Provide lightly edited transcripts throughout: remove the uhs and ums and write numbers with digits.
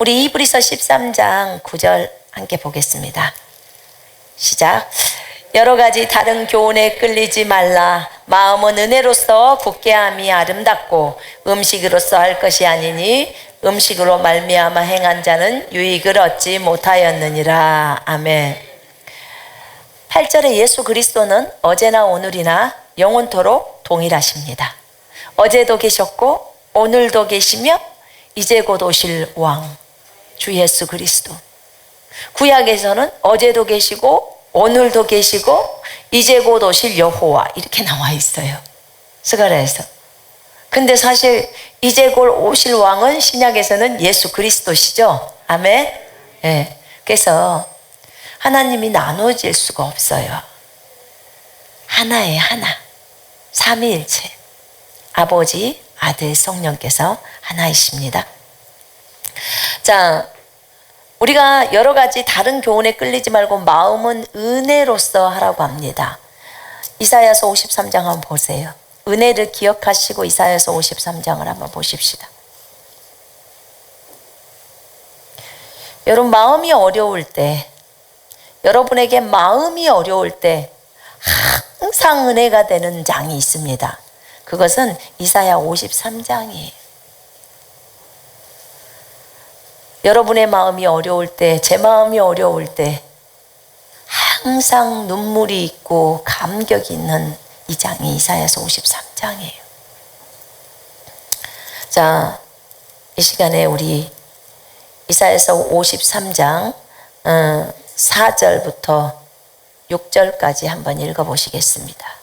우리 이브리서 13장 9절 함께 보겠습니다. 시작. 여러 가지 다른 교훈에 끌리지 말라. 마음은 은혜로서 굳게 함이 아름답고 음식으로서 할 것이 아니니 음식으로 말미암아 행한 자는 유익을 얻지 못하였느니라. 아멘. 8절에 예수 그리스도는 어제나 오늘이나 영원토록 동일하십니다. 어제도 계셨고 오늘도 계시며 이제 곧 오실 왕 주 예수 그리스도. 구약에서는 어제도 계시고 오늘도 계시고 이제 곧 오실 여호와 이렇게 나와 있어요. 스가랴에서. 근데 사실 이제 곧 오실 왕은 신약에서는 예수 그리스도시죠. 아멘. 네. 그래서 하나님이 나눠질 수가 없어요. 하나에 하나. 삼위일체. 아버지, 아들, 성령께서 하나이십니다. 자, 우리가 여러 가지 다른 교훈에 끌리지 말고 마음은 은혜로서 하라고 합니다. 이사야서 53장 한번 보세요. 은혜를 기억하시고 이사야서 53장을 한번 보십시다. 여러분 마음이 어려울 때, 여러분에게 마음이 어려울 때 항상 은혜가 되는 장이 있습니다. 그것은 이사야 53장이에요. 여러분의 마음이 어려울 때, 제 마음이 어려울 때 항상 눈물이 있고 감격이 있는 이 장이 이사야서 53장이에요. 자, 이 시간에 우리 이사야서 53장 4절부터 6절까지 한번 읽어보시겠습니다.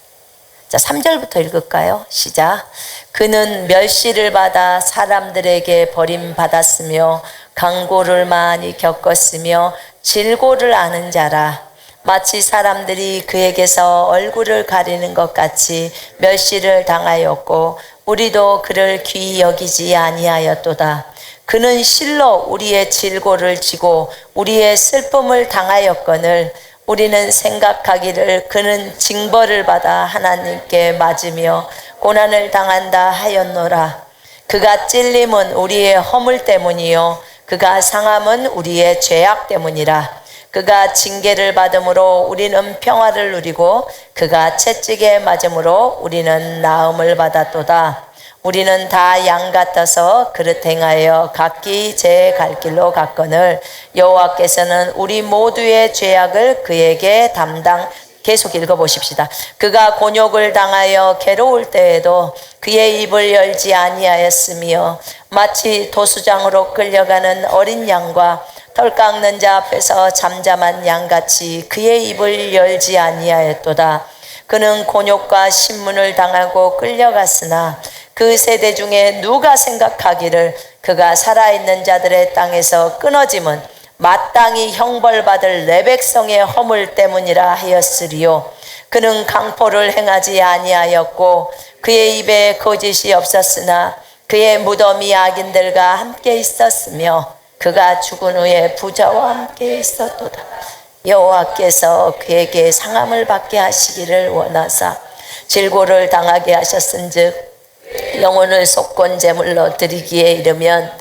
자, 3절부터 읽을까요? 시작. 그는 멸시를 받아 사람들에게 버림받았으며 강고를 많이 겪었으며 질고를 아는 자라. 마치 사람들이 그에게서 얼굴을 가리는 것 같이 멸시를 당하였고 우리도 그를 귀히 여기지 아니하였도다. 그는 실로 우리의 질고를 지고 우리의 슬픔을 당하였거늘 우리는 생각하기를 그는 징벌을 받아 하나님께 맞으며 고난을 당한다 하였노라. 그가 찔림은 우리의 허물 때문이요 그가 상함은 우리의 죄악 때문이라. 그가 징계를 받음으로 우리는 평화를 누리고 그가 채찍에 맞음으로 우리는 나음을 받았도다. 우리는 다 양 같아서 그릇 행하여 각기 제 갈 길로 갔거늘 여호와께서는 우리 모두의 죄악을 그에게 계속 읽어보십시다. 그가 곤욕을 당하여 괴로울 때에도 그의 입을 열지 아니하였으며 마치 도수장으로 끌려가는 어린 양과 털 깎는 자 앞에서 잠잠한 양같이 그의 입을 열지 아니하였도다. 그는 곤욕과 신문을 당하고 끌려갔으나 그 세대 중에 누가 생각하기를 그가 살아있는 자들의 땅에서 끊어짐은 마땅히 형벌받을 내 백성의 허물 때문이라 하였으리요. 그는 강포를 행하지 아니하였고 그의 입에 거짓이 없었으나 그의 무덤이 악인들과 함께 있었으며 그가 죽은 후에 부자와 함께 있었도다. 여호와께서 그에게 상함을 받게 하시기를 원하사 질고를 당하게 하셨은즉 영혼을 속건 제물로 드리기에 이르면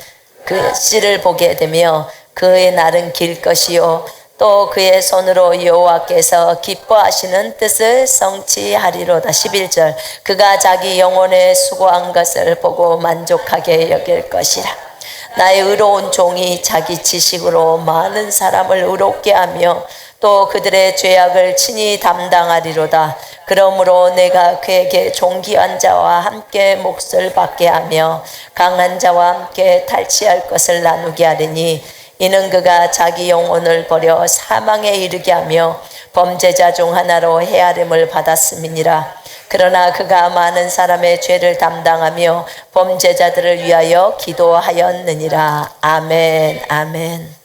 그 씨를 보게 되며 그의 날은 길 것이요 또 그의 손으로 여호와께서 기뻐하시는 뜻을 성취하리로다. 11절 그가 자기 영혼에 수고한 것을 보고 만족하게 여길 것이라. 나의 의로운 종이 자기 지식으로 많은 사람을 의롭게 하며 또 그들의 죄악을 친히 담당하리로다. 그러므로 내가 그에게 존귀한 자와 함께 몫을 받게 하며 강한 자와 함께 탈취할 것을 나누게 하리니 이는 그가 자기 영혼을 버려 사망에 이르게 하며 범죄자 중 하나로 헤아림을 받았음이니라. 그러나 그가 많은 사람의 죄를 담당하며 범죄자들을 위하여 기도하였느니라. 아멘. 아멘.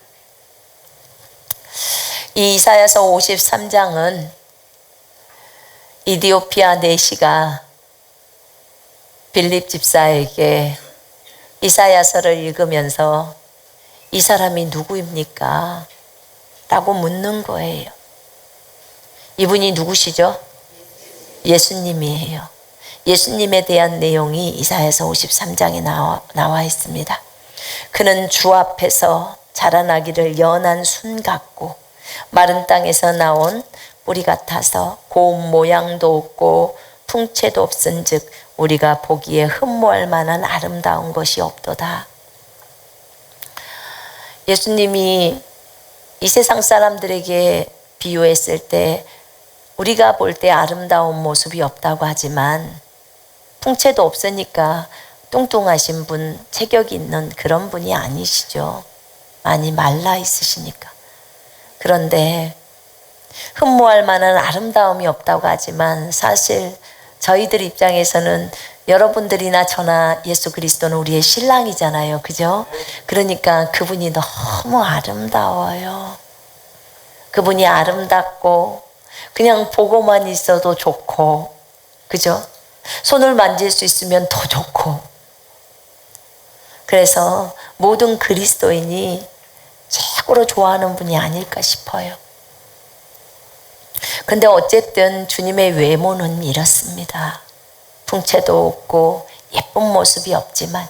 이 이사야서 53장은 이디오피아 내시가 빌립 집사에게 이사야서를 읽으면서 이 사람이 누구입니까? 라고 묻는 거예요. 이분이 누구시죠? 예수님이에요. 예수님에 대한 내용이 이사야서 53장에 나와 있습니다. 그는 주 앞에서 자라나기를 연한 순 같고 마른 땅에서 나온 뿌리 같아서 고운 모양도 없고 풍채도 없은즉 우리가 보기에 흠모할 만한 아름다운 것이 없도다. 예수님이 이 세상 사람들에게 비유했을 때 우리가 볼 때 아름다운 모습이 없다고 하지만 풍채도 없으니까 뚱뚱하신 분, 체격이 있는 그런 분이 아니시죠. 많이 말라 있으시니까. 그런데 흠모할 만한 아름다움이 없다고 하지만 사실 저희들 입장에서는 여러분들이나 저나 예수 그리스도는 우리의 신랑이잖아요. 그죠? 그러니까 그분이 너무 아름다워요. 그분이 아름답고 그냥 보고만 있어도 좋고, 그죠? 손을 만질 수 있으면 더 좋고. 그래서 모든 그리스도인이 최고로 좋아하는 분이 아닐까 싶어요. 근데 어쨌든 주님의 외모는 이렇습니다. 풍채도 없고 예쁜 모습이 없지만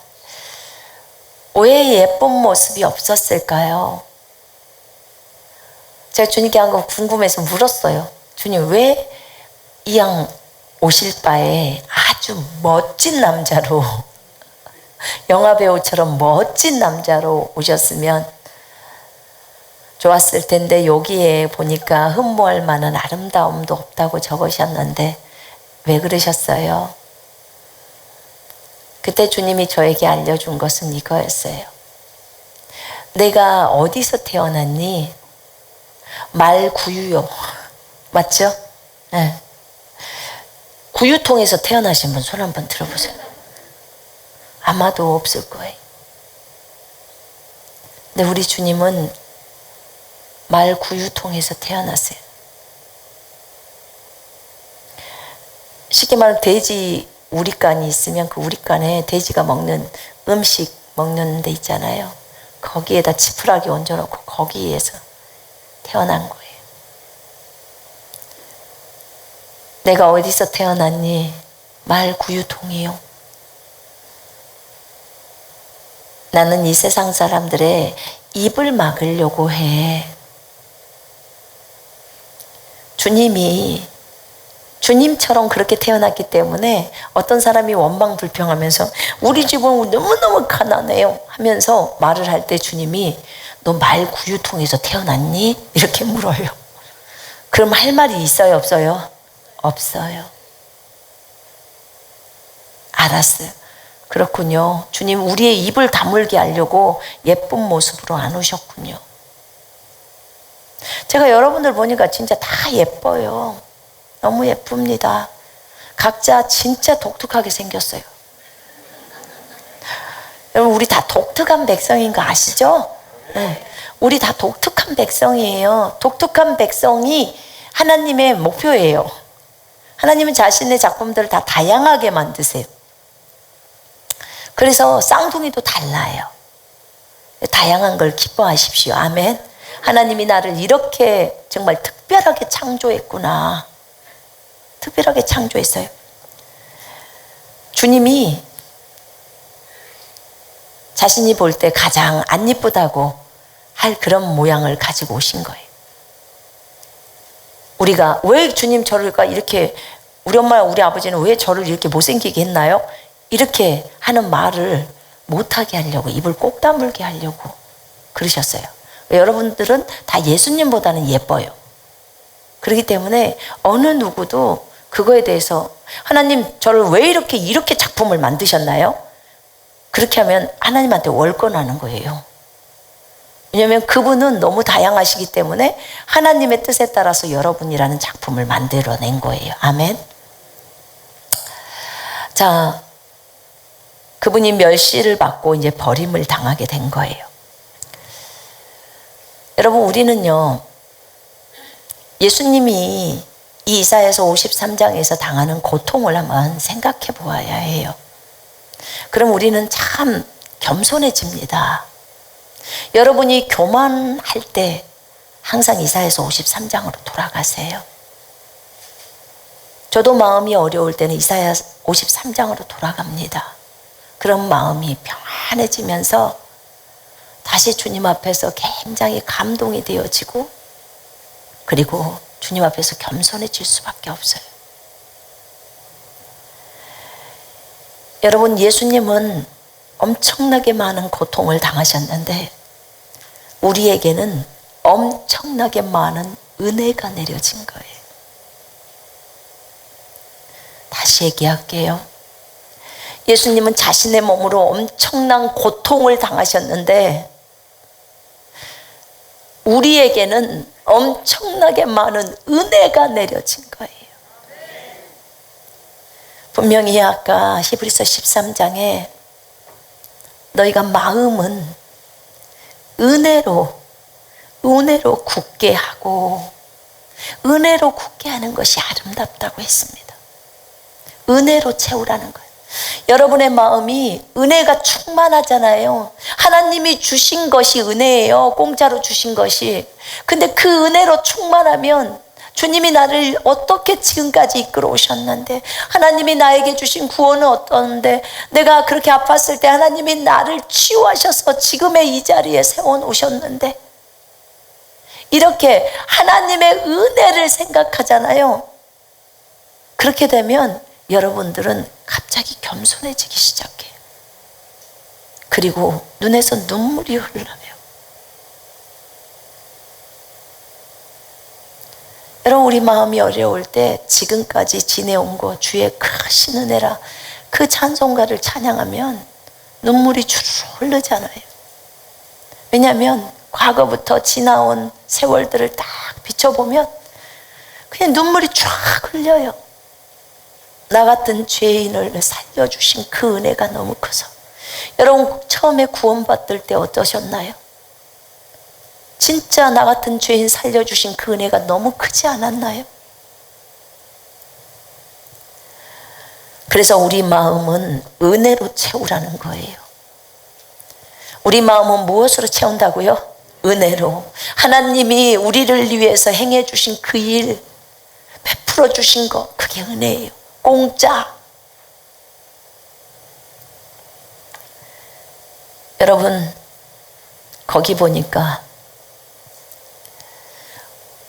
왜 예쁜 모습이 없었을까요? 제가 주님께 한 거 궁금해서 물었어요. 주님, 왜 이왕 오실 바에 아주 멋진 남자로 영화배우처럼 멋진 남자로 오셨으면 좋았을 텐데 여기에 보니까 흠모할 만한 아름다움도 없다고 적으셨는데 왜 그러셨어요? 그때 주님이 저에게 알려준 것은 이거였어요. 내가 어디서 태어났니? 말구유요. 맞죠? 네. 구유통에서 태어나신 분 손 한번 들어보세요. 아마도 없을 거예요. 근데 우리 주님은 말구유통에서 태어났어요. 쉽게 말하면 돼지 우리간이 있으면 그 우리간에 돼지가 먹는 음식 먹는 데 있잖아요. 거기에다 지푸라기 얹어놓고 거기에서 태어난 거예요. 내가 어디서 태어났니? 말구유통이요. 나는 이 세상 사람들의 입을 막으려고 해. 주님이 주님처럼 그렇게 태어났기 때문에 어떤 사람이 원망불평하면서 우리 집은 너무너무 가난해요 하면서 말을 할 때 주님이 너 말구유통에서 태어났니? 이렇게 물어요. 그럼 할 말이 있어요, 없어요? 없어요. 알았어요. 그렇군요. 주님 우리의 입을 다물게 하려고 예쁜 모습으로 안 오셨군요. 제가 여러분들 보니까 진짜 다 예뻐요. 너무 예쁩니다. 각자 진짜 독특하게 생겼어요. 여러분 우리 다 독특한 백성인 거 아시죠? 네. 우리 다 독특한 백성이에요. 독특한 백성이 하나님의 목표예요. 하나님은 자신의 작품들을 다 다양하게 만드세요. 그래서 쌍둥이도 달라요. 다양한 걸 기뻐하십시오. 아멘. 하나님이 나를 이렇게 정말 특별하게 창조했구나. 특별하게 창조했어요. 주님이 자신이 볼 때 가장 안 이쁘다고 할 그런 모양을 가지고 오신 거예요. 우리가 왜 주님 저를 이렇게 우리 엄마랑 우리 아버지는 왜 저를 이렇게 못생기게 했나요? 이렇게 하는 말을 못하게 하려고 입을 꼭 다물게 하려고 그러셨어요. 여러분들은 다 예수님보다는 예뻐요. 그렇기 때문에 어느 누구도 그거에 대해서 하나님 저를 왜 이렇게 작품을 만드셨나요? 그렇게 하면 하나님한테 월권하는 거예요. 왜냐하면 그분은 너무 다양하시기 때문에 하나님의 뜻에 따라서 여러분이라는 작품을 만들어낸 거예요. 아멘. 자, 그분이 멸시를 받고 이제 버림을 당하게 된 거예요. 여러분 우리는요 예수님이 이 이사야서 53장에서 당하는 고통을 한번 생각해 보아야 해요. 그럼 우리는 참 겸손해집니다. 여러분이 교만할 때 항상 이사야서 53장으로 돌아가세요. 저도 마음이 어려울 때는 이사야 53장으로 돌아갑니다. 그런 마음이 평안해지면서 다시 주님 앞에서 굉장히 감동이 되어지고, 그리고 주님 앞에서 겸손해질 수밖에 없어요. 여러분, 예수님은 엄청나게 많은 고통을 당하셨는데 우리에게는 엄청나게 많은 은혜가 내려진 거예요. 다시 얘기할게요. 예수님은 자신의 몸으로 엄청난 고통을 당하셨는데 우리에게는 엄청나게 많은 은혜가 내려진 거예요. 분명히 아까 히브리서 13장에 너희가 마음은 은혜로 굳게 하고 은혜로 굳게 하는 것이 아름답다고 했습니다. 은혜로 채우라는 거예요. 여러분의 마음이 은혜가 충만하잖아요. 하나님이 주신 것이 은혜예요. 공짜로 주신 것이. 근데 그 은혜로 충만하면 주님이 나를 어떻게 지금까지 이끌어 오셨는데, 하나님이 나에게 주신 구원은 어떤데, 내가 그렇게 아팠을 때 하나님이 나를 치유하셔서 지금의 이 자리에 세워 놓으셨는데, 이렇게 하나님의 은혜를 생각하잖아요. 그렇게 되면 여러분들은 갑자기 겸손해지기 시작해요. 그리고 눈에서 눈물이 흘러요. 여러분, 우리 마음이 어려울 때 지금까지 지내온 거 주의 크신 은혜라 그 찬송가를 찬양하면 눈물이 주르르 흐르잖아요. 왜냐하면 과거부터 지나온 세월들을 딱 비춰보면 그냥 눈물이 쫙 흘려요. 나 같은 죄인을 살려주신 그 은혜가 너무 커서. 여러분, 처음에 구원받을 때 어떠셨나요? 진짜 나 같은 죄인 살려주신 그 은혜가 너무 크지 않았나요? 그래서 우리 마음은 은혜로 채우라는 거예요. 우리 마음은 무엇으로 채운다고요? 은혜로. 하나님이 우리를 위해서 행해 주신 그 일, 베풀어 주신 거, 그게 은혜예요. 공짜. 여러분, 거기 보니까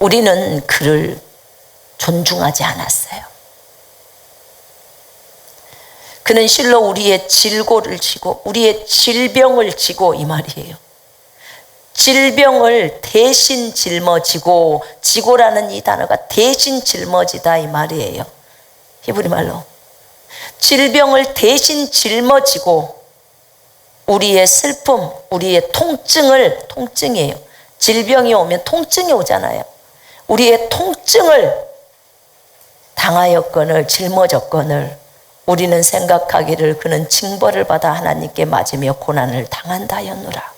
우리는 그를 존중하지 않았어요. 그는 실로 우리의 질고를 지고 우리의 질병을 지고, 이 말이에요. 질병을 대신 짊어지고, 지고라는 이 단어가 대신 짊어지다 이 말이에요. 히브리 말로 질병을 대신 짊어지고 우리의 슬픔, 우리의 통증이에요. 질병이 오면 통증이 오잖아요. 우리의 통증을 당하였거늘 짊어졌거늘 우리는 생각하기를 그는 징벌을 받아 하나님께 맞으며 고난을 당한다 하였노라.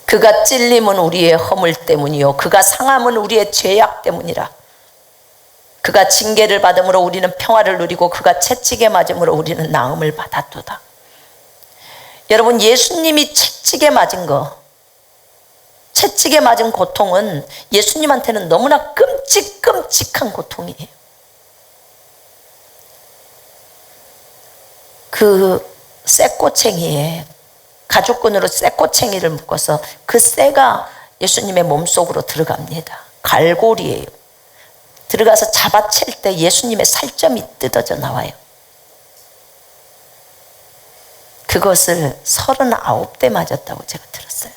그가 찔림은 우리의 허물 때문이요 그가 상함은 우리의 죄악 때문이라. 그가 징계를 받음으로 우리는 평화를 누리고 그가 채찍에 맞음으로 우리는 나음을 받았도다. 여러분, 예수님이 채찍에 맞은 거, 채찍에 맞은 고통은 예수님한테는 너무나 끔찍한 고통이에요. 그 쇠꼬챙이에 가죽끈으로 쇠꼬챙이를 묶어서 그 쇠가 예수님의 몸속으로 들어갑니다. 갈고리예요. 들어가서 잡아챌 때 예수님의 살점이 뜯어져 나와요. 그것을 39대 맞았다고 제가 들었어요.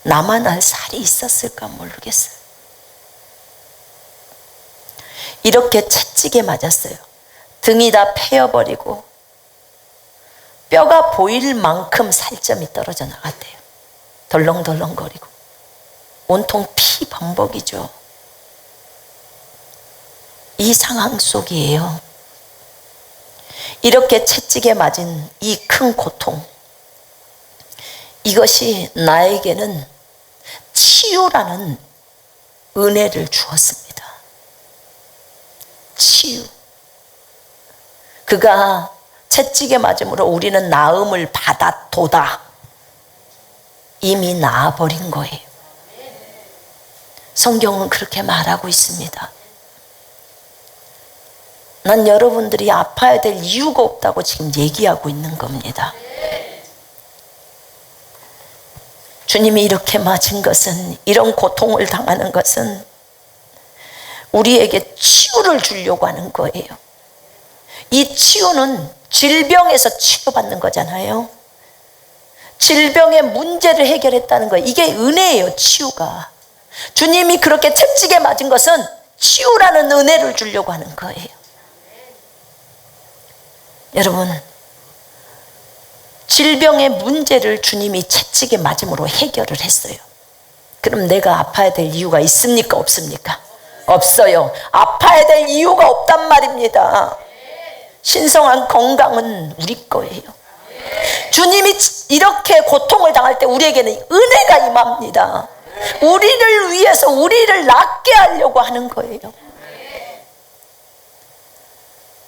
나만 알 살이 있었을까 모르겠어요. 이렇게 채찍에 맞았어요. 등이 다 패여버리고 뼈가 보일 만큼 살점이 떨어져 나갔대요. 덜렁덜렁거리고 온통 피 범벅이죠. 이 상황 속이에요. 이렇게 채찍에 맞은 이 큰 고통, 이것이 나에게는 치유라는 은혜를 주었습니다. 치유. 그가 채찍에 맞음으로 우리는 나음을 받았도다. 이미 나아버린 거예요. 성경은 그렇게 말하고 있습니다. 난 여러분들이 아파야 될 이유가 없다고 지금 얘기하고 있는 겁니다. 주님이 이렇게 맞은 것은, 이런 고통을 당하는 것은 우리에게 치유를 주려고 하는 거예요. 이 치유는 질병에서 치유받는 거잖아요. 질병의 문제를 해결했다는 거예요. 이게 은혜예요, 치유가. 주님이 그렇게 채찍에 맞은 것은 치유라는 은혜를 주려고 하는 거예요. 여러분, 질병의 문제를 주님이 채찍에 맞음으로 해결을 했어요. 그럼 내가 아파야 될 이유가 있습니까? 없습니까? 없어요. 아파야 될 이유가 없단 말입니다. 신성한 건강은 우리 거예요. 주님이 이렇게 고통을 당할 때 우리에게는 은혜가 임합니다. 우리를 위해서 우리를 낫게 하려고 하는 거예요.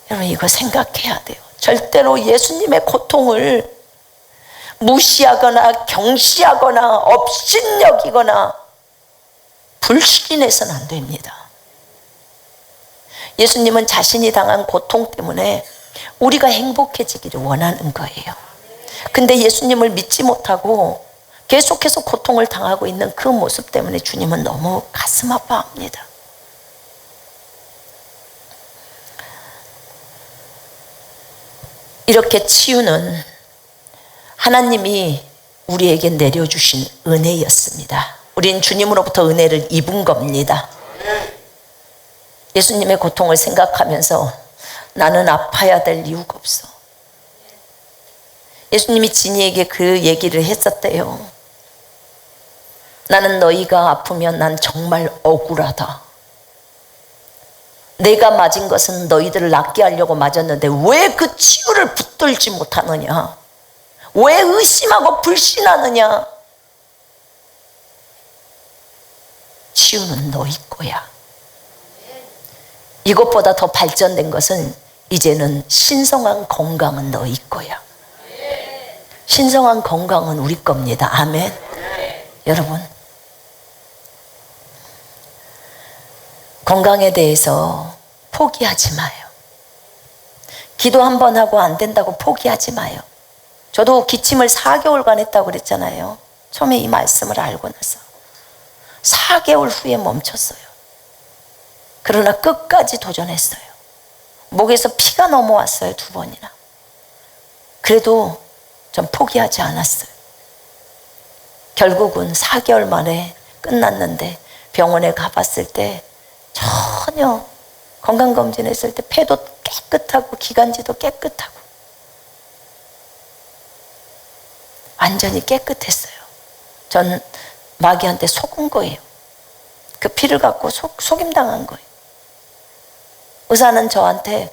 여러분, 이거 생각해야 돼요. 절대로 예수님의 고통을 무시하거나 경시하거나 업신여기거나 불신해서는 안 됩니다. 예수님은 자신이 당한 고통 때문에 우리가 행복해지기를 원하는 거예요. 근데 예수님을 믿지 못하고 계속해서 고통을 당하고 있는 그 모습 때문에 주님은 너무 가슴 아파합니다. 이렇게 치유는 하나님이 우리에게 내려주신 은혜였습니다. 우린 주님으로부터 은혜를 입은 겁니다. 예수님의 고통을 생각하면서 나는 아파야 될 이유가 없어. 예수님이 진이에게 그 얘기를 했었대요. 나는 너희가 아프면 난 정말 억울하다. 내가 맞은 것은 너희들을 낫게 하려고 맞았는데 왜 그 치유를 붙들지 못하느냐? 왜 의심하고 불신하느냐? 치유는 너희 거야. 이것보다 더 발전된 것은 이제는 신성한 건강은 너희 거야. 신성한 건강은 우리 겁니다. 아멘. 여러분, 건강에 대해서 포기하지 마요. 기도 한 번 하고 안 된다고 포기하지 마요. 저도 기침을 4개월간 했다고 그랬잖아요. 처음에 이 말씀을 알고 나서 4개월 후에 멈췄어요. 그러나 끝까지 도전했어요. 목에서 피가 넘어왔어요, 2번이나. 그래도 전 포기하지 않았어요. 결국은 4개월 만에 끝났는데 병원에 가봤을 때 전혀, 건강검진했을 때 폐도 깨끗하고 기관지도 깨끗하고 완전히 깨끗했어요. 전 마귀한테 속은 거예요. 그 피를 갖고 속임당한 거예요. 의사는 저한테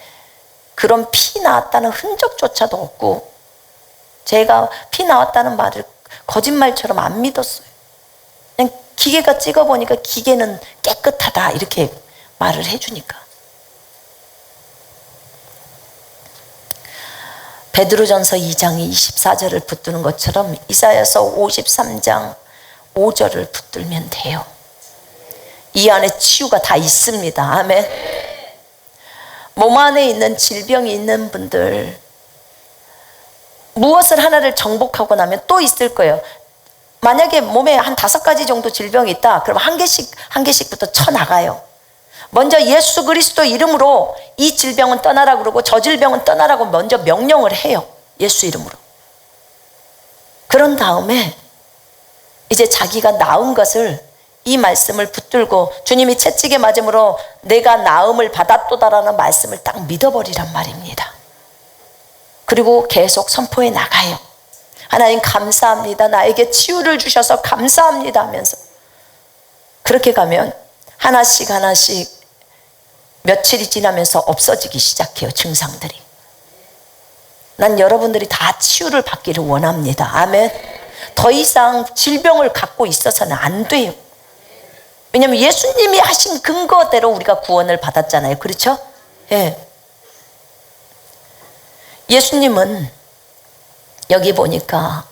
그런 피 나왔다는 흔적조차도 없고 제가 피 나왔다는 말을 거짓말처럼 안 믿었어요. 그냥 기계가 찍어보니까 기계는 깨끗하다 이렇게 말을 해주니까. 베드로전서 2장 24절을 붙드는 것처럼 이사야서 53장 5절을 붙들면 돼요. 이 안에 치유가 다 있습니다. 아멘. 몸 안에 있는 질병이 있는 분들, 무엇을 하나를 정복하고 나면 또 있을 거예요. 만약에 몸에 한 5가지 정도 질병이 있다, 그럼 한 개씩부터 쳐나가요. 먼저 예수 그리스도 이름으로 이 질병은 떠나라 그러고 저 질병은 떠나라고 먼저 명령을 해요. 예수 이름으로. 그런 다음에 이제 자기가 나은 것을, 이 말씀을 붙들고 주님이 채찍에 맞음으로 내가 나음을 받았도다라는 말씀을 딱 믿어버리란 말입니다. 그리고 계속 선포해 나가요. 하나님 감사합니다. 나에게 치유를 주셔서 감사합니다 하면서. 그렇게 가면 하나씩 며칠이 지나면서 없어지기 시작해요, 증상들이. 난 여러분들이 다 치유를 받기를 원합니다. 아멘. 더 이상 질병을 갖고 있어서는 안 돼요. 왜냐하면 예수님이 하신 근거대로 우리가 구원을 받았잖아요. 그렇죠? 예. 예수님은 여기 보니까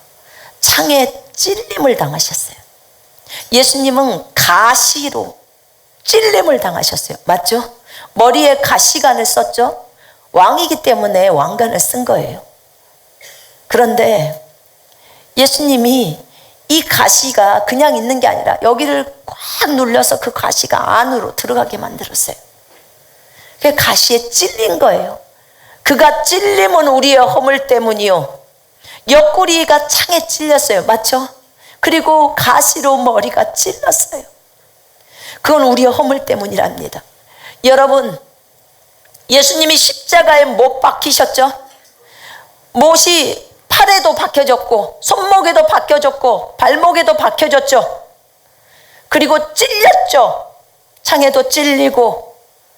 창에 찔림을 당하셨어요. 예수님은 가시로 찔림을 당하셨어요. 맞죠? 머리에 가시관을 썼죠? 왕이기 때문에 왕관을 쓴 거예요. 그런데 예수님이 이 가시가 그냥 있는 게 아니라 여기를 꽉 눌려서 그 가시가 안으로 들어가게 만들었어요. 그 가시에 찔린 거예요. 그가 찔림은 우리의 허물 때문이요, 옆구리가 창에 찔렸어요. 맞죠? 그리고 가시로 머리가 찔렀어요. 그건 우리의 허물 때문이랍니다. 여러분, 예수님이 십자가에 못 박히셨죠? 못이 팔에도 박혀졌고 손목에도 박혀졌고 발목에도 박혀졌죠. 그리고 찔렸죠. 창에도 찔리고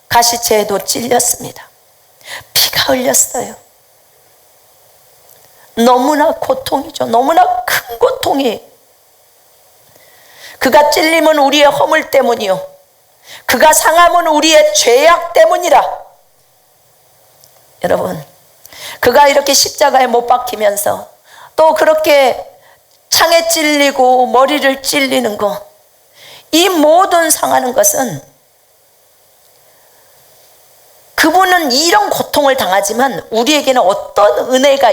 가시체에도 찔렸습니다. 피가 흘렸어요. 너무나 고통이죠. 너무나 큰 고통이. 그가 찔림은 우리의 허물 때문이요, 그가 상함은 우리의 죄악 때문이라. 여러분, 그가 이렇게 십자가에 못 박히면서 또 그렇게 창에 찔리고 머리를 찔리는 거, 이 모든 상하는 것은, 그분은 이런 고통을 당하지만 우리에게는 어떤 은혜가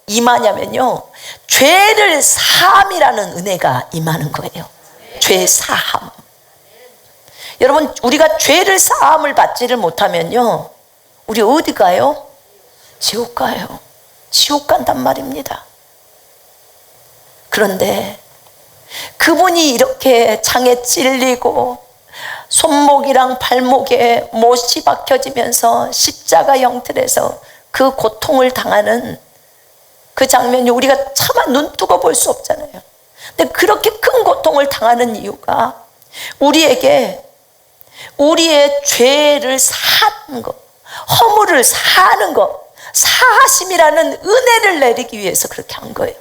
임하냐면요, 죄를 사함이라는 은혜가 임하는 거예요. 죄 사함. 여러분, 우리가 죄를 사함을 받지를 못하면요, 우리 어디 가요? 지옥 가요. 지옥 간단 말입니다. 그런데 그분이 이렇게 창에 찔리고 손목이랑 발목에 못이 박혀지면서 십자가 형틀에서 그 고통을 당하는 그 장면이 우리가 차마 눈뜨고 볼 수 없잖아요. 근데 그렇게 큰 고통을 당하는 이유가 우리에게 우리의 죄를 사는 것, 허물을 사하는 것, 사하심이라는 은혜를 내리기 위해서 그렇게 한 거예요.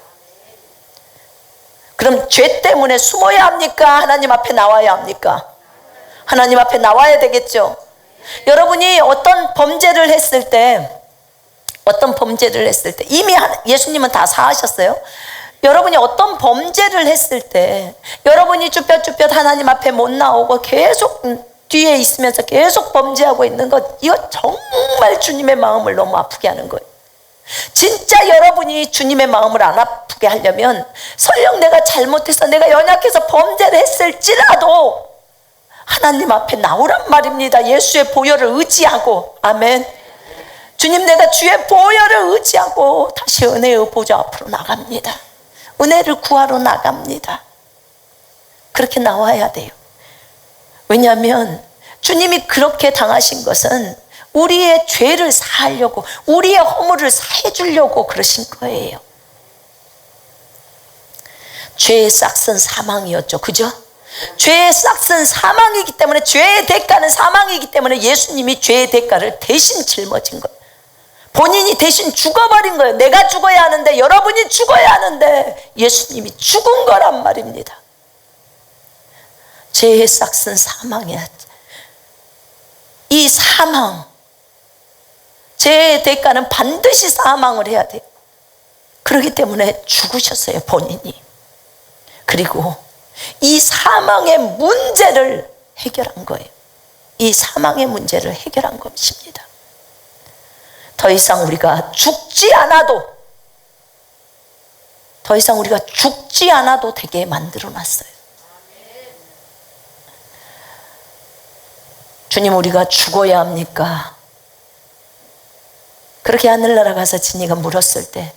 그럼 죄 때문에 숨어야 합니까? 하나님 앞에 나와야 합니까? 하나님 앞에 나와야 되겠죠. 여러분이 어떤 범죄를 했을 때 이미 예수님은 다 사하셨어요. 여러분이 어떤 범죄를 했을 때 여러분이 쭈뼛쭈뼛 하나님 앞에 못 나오고 계속 뒤에 있으면서 계속 범죄하고 있는 것, 이거 정말 주님의 마음을 너무 아프게 하는 거예요. 진짜 여러분이 주님의 마음을 안 아프게 하려면 설령 내가 잘못해서 내가 연약해서 범죄를 했을지라도 하나님 앞에 나오란 말입니다. 예수의 보혈을 의지하고. 아멘. 주님, 내가 주의 보혈을 의지하고 다시 은혜의 보좌 앞으로 나갑니다. 은혜를 구하러 나갑니다. 그렇게 나와야 돼요. 왜냐하면 주님이 그렇게 당하신 것은 우리의 죄를 사하려고, 우리의 허물을 사해 주려고 그러신 거예요. 죄의 싹은 사망이었죠. 그죠? 죄의 싹은 사망이기 때문에, 죄의 대가는 사망이기 때문에 예수님이 죄의 대가를 대신 짊어진 거예요. 본인이 대신 죽어버린 거예요. 내가 죽어야 하는데, 여러분이 죽어야 하는데 예수님이 죽은 거란 말입니다. 죄의 싹은 사망이야. 이 사망, 죄의 대가는 반드시 사망을 해야 돼요. 그렇기 때문에 죽으셨어요, 본인이. 그리고 이 사망의 문제를 해결한 거예요. 이 사망의 문제를 해결한 것입니다. 더 이상 우리가 죽지 않아도 되게 만들어 놨어요. 주님, 우리가 죽어야 합니까? 그렇게 하늘나라 가서 진이가 물었을 때,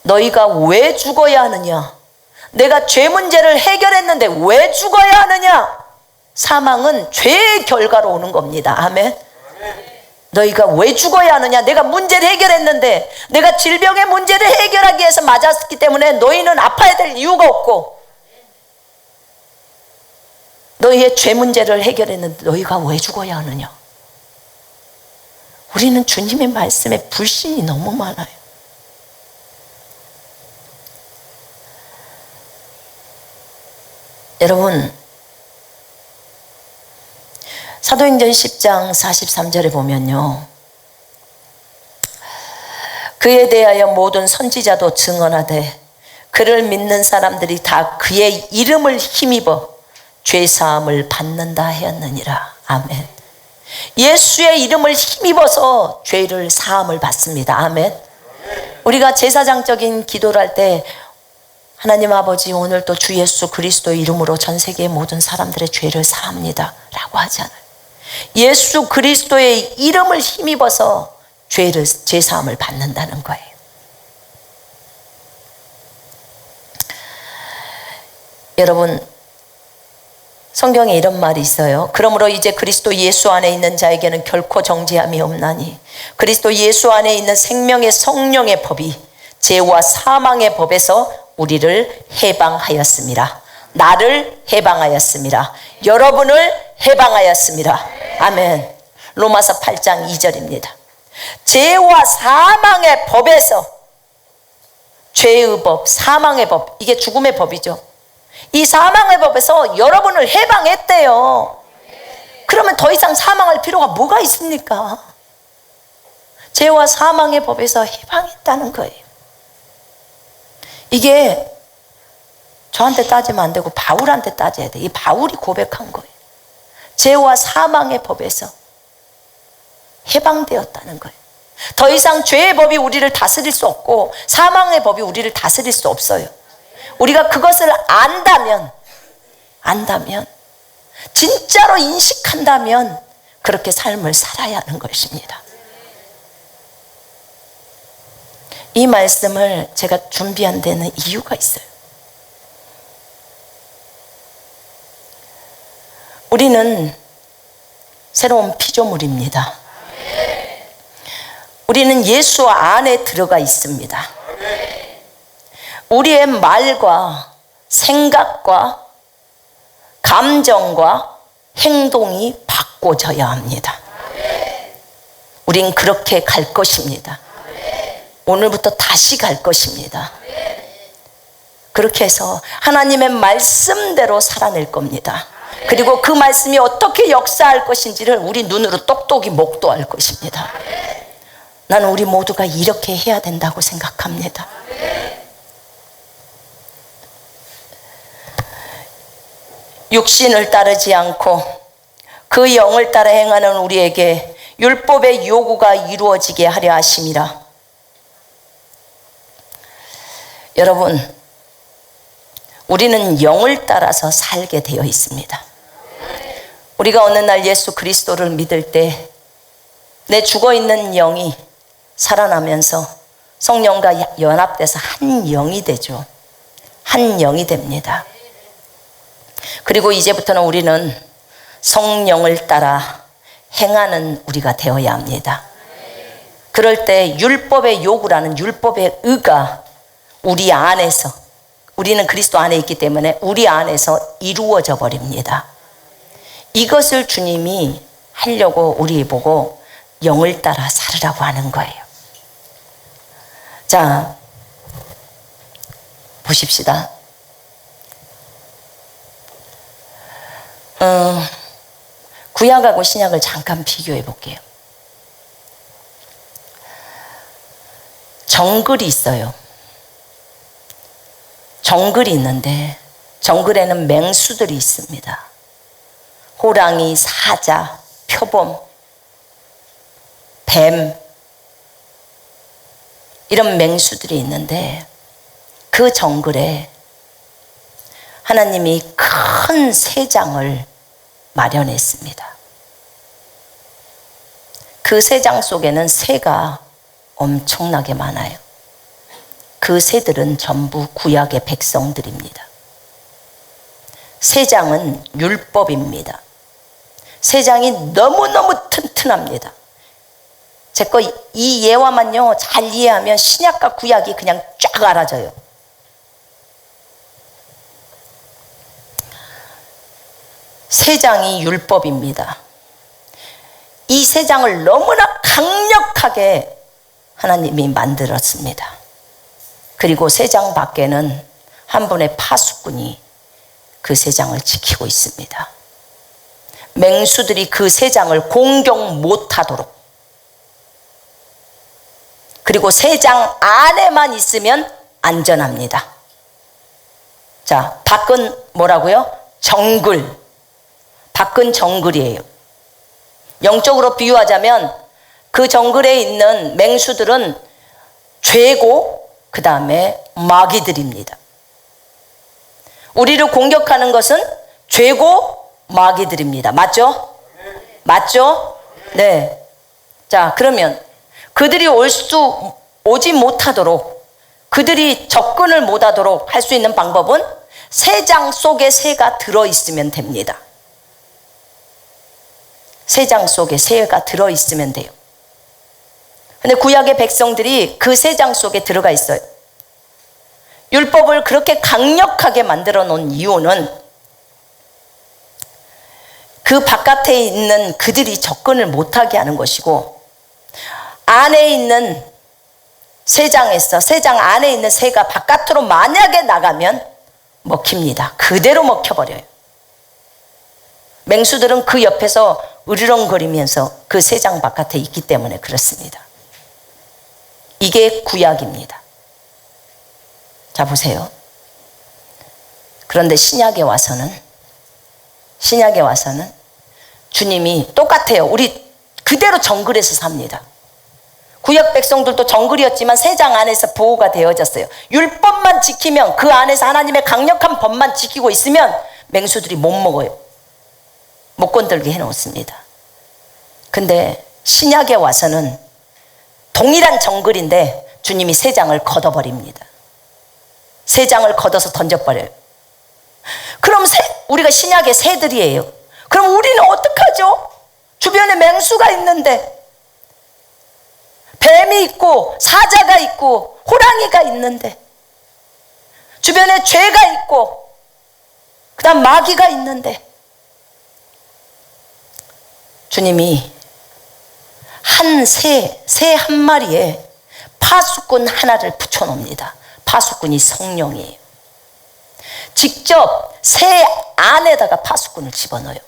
너희가 왜 죽어야 하느냐? 내가 죄 문제를 해결했는데 왜 죽어야 하느냐? 사망은 죄의 결과로 오는 겁니다. 아멘. 너희가 왜 죽어야 하느냐? 내가 문제를 해결했는데, 내가 질병의 문제를 해결하기 위해서 맞았기 때문에 너희는 아파야 될 이유가 없고, 너희의 죄 문제를 해결했는데 너희가 왜 죽어야 하느냐? 우리는 주님의 말씀에 불신이 너무 많아요. 여러분, 사도행전 10장 43절에 보면요, 그에 대하여 모든 선지자도 증언하되 그를 믿는 사람들이 다 그의 이름을 힘입어 죄사함을 받는다 하였느니라. 아멘. 예수의 이름을 힘입어서 죄를 사함을 받습니다. 아멘. 우리가 제사장적인 기도를 할 때 하나님 아버지, 오늘도 주 예수 그리스도의 이름으로 전 세계의 모든 사람들의 죄를 사합니다 라고 하잖아요. 예수 그리스도의 이름을 힘입어서 죄 사함을 받는다는 거예요. 여러분, 성경에 이런 말이 있어요. 그러므로 이제 그리스도 예수 안에 있는 자에게는 결코 정죄함이 없나니 그리스도 예수 안에 있는 생명의 성령의 법이 죄와 사망의 법에서 우리를 해방하였습니다. 나를 해방하였습니다. 여러분을 해방하였습니다. 아멘. 로마서 8장 2절입니다. 죄와 사망의 법에서, 죄의 법, 사망의 법, 이게 죽음의 법이죠. 이 사망의 법에서 여러분을 해방했대요. 그러면 더 이상 사망할 필요가 뭐가 있습니까? 죄와 사망의 법에서 해방했다는 거예요. 이게 저한테 따지면 안 되고 바울한테 따져야 돼. 이 바울이 고백한 거예요. 죄와 사망의 법에서 해방되었다는 거예요. 더 이상 죄의 법이 우리를 다스릴 수 없고 사망의 법이 우리를 다스릴 수 없어요. 우리가 그것을 안다면, 진짜로 인식한다면 그렇게 삶을 살아야 하는 것입니다. 이 말씀을 제가 준비한 데는 이유가 있어요. 우리는 새로운 피조물입니다. 우리는 예수 안에 들어가 있습니다. 우리의 말과 생각과 감정과 행동이 바꿔져야 합니다. 우린 그렇게 갈 것입니다. 오늘부터 다시 갈 것입니다. 그렇게 해서 하나님의 말씀대로 살아낼 겁니다. 그리고 그 말씀이 어떻게 역사할 것인지를 우리 눈으로 똑똑히 목도할 것입니다. 나는 우리 모두가 이렇게 해야 된다고 생각합니다. 육신을 따르지 않고 그 영을 따라 행하는 우리에게 율법의 요구가 이루어지게 하려 하심이라. 여러분, 우리는 영을 따라서 살게 되어 있습니다. 우리가 어느 날 예수 그리스도를 믿을 때 내 죽어있는 영이 살아나면서 성령과 연합돼서 한 영이 되죠. 한 영이 됩니다. 그리고 이제부터는 우리는 성령을 따라 행하는 우리가 되어야 합니다. 그럴 때 율법의 요구라는 율법의 의가 우리 안에서, 우리는 그리스도 안에 있기 때문에 우리 안에서 이루어져 버립니다. 이것을 주님이 하려고 우리 보고 영을 따라 살으라고 하는 거예요. 자, 보십시다. 구약하고 신약을 잠깐 비교해 볼게요. 정글이 있어요. 정글이 있는데 정글에는 맹수들이 있습니다. 호랑이, 사자, 표범, 뱀, 이런 맹수들이 있는데 그 정글에 하나님이 큰 새장을 마련했습니다. 그 새장 속에는 새가 엄청나게 많아요. 그 새들은 전부 구약의 백성들입니다. 새장은 율법입니다. 새장이 너무너무 튼튼합니다. 제 거 이 예화만요 잘 이해하면 신약과 구약이 그냥 쫙 알아져요. 새장이 율법입니다. 이 새장을 너무나 강력하게 하나님이 만들었습니다. 그리고 새장 밖에는 한 분의 파수꾼이 그 새장을 지키고 있습니다. 맹수들이 그 새장을 공격 못하도록, 그리고 새장 안에만 있으면 안전합니다. 자, 밖은 뭐라고요? 정글. 밖은 정글이에요. 영적으로 비유하자면 그 정글에 있는 맹수들은 죄고 그 다음에 마귀들입니다. 우리를 공격하는 것은 죄고 마귀들입니다. 맞죠? 맞죠? 네. 자, 그러면 그들이 오지 못하도록, 그들이 접근을 못하도록 할 수 있는 방법은 새 장 속에 새가 들어있으면 됩니다. 새 장 속에 새가 들어있으면 돼요. 근데 구약의 백성들이 그 새 장 속에 들어가 있어요. 율법을 그렇게 강력하게 만들어 놓은 이유는 그 바깥에 있는 그들이 접근을 못하게 하는 것이고, 안에 있는 새 장 안에 있는 새가 바깥으로 만약에 나가면 먹힙니다. 그대로 먹혀버려요. 맹수들은 그 옆에서 으르렁거리면서 그 새 장 바깥에 있기 때문에 그렇습니다. 이게 구약입니다. 자, 보세요. 그런데 신약에 와서는 주님이 똑같아요. 우리 그대로 정글에서 삽니다. 구약 백성들도 정글이었지만 새 장 안에서 보호가 되어졌어요. 율법만 지키면, 그 안에서 하나님의 강력한 법만 지키고 있으면 맹수들이 못 먹어요. 못 건들게 해놓습니다. 근데 신약에 와서는 동일한 정글인데 주님이 새 장을 걷어버립니다. 새 장을 걷어서 던져버려요. 그럼 우리가 신약의 새들이에요. 그럼 우리는 어떡하죠? 주변에 맹수가 있는데, 뱀이 있고 사자가 있고 호랑이가 있는데, 주변에 죄가 있고 그다음 마귀가 있는데, 주님이 새 한 마리에 파수꾼 하나를 붙여놓습니다. 파수꾼이 성령이에요. 직접 새 안에다가 파수꾼을 집어넣어요.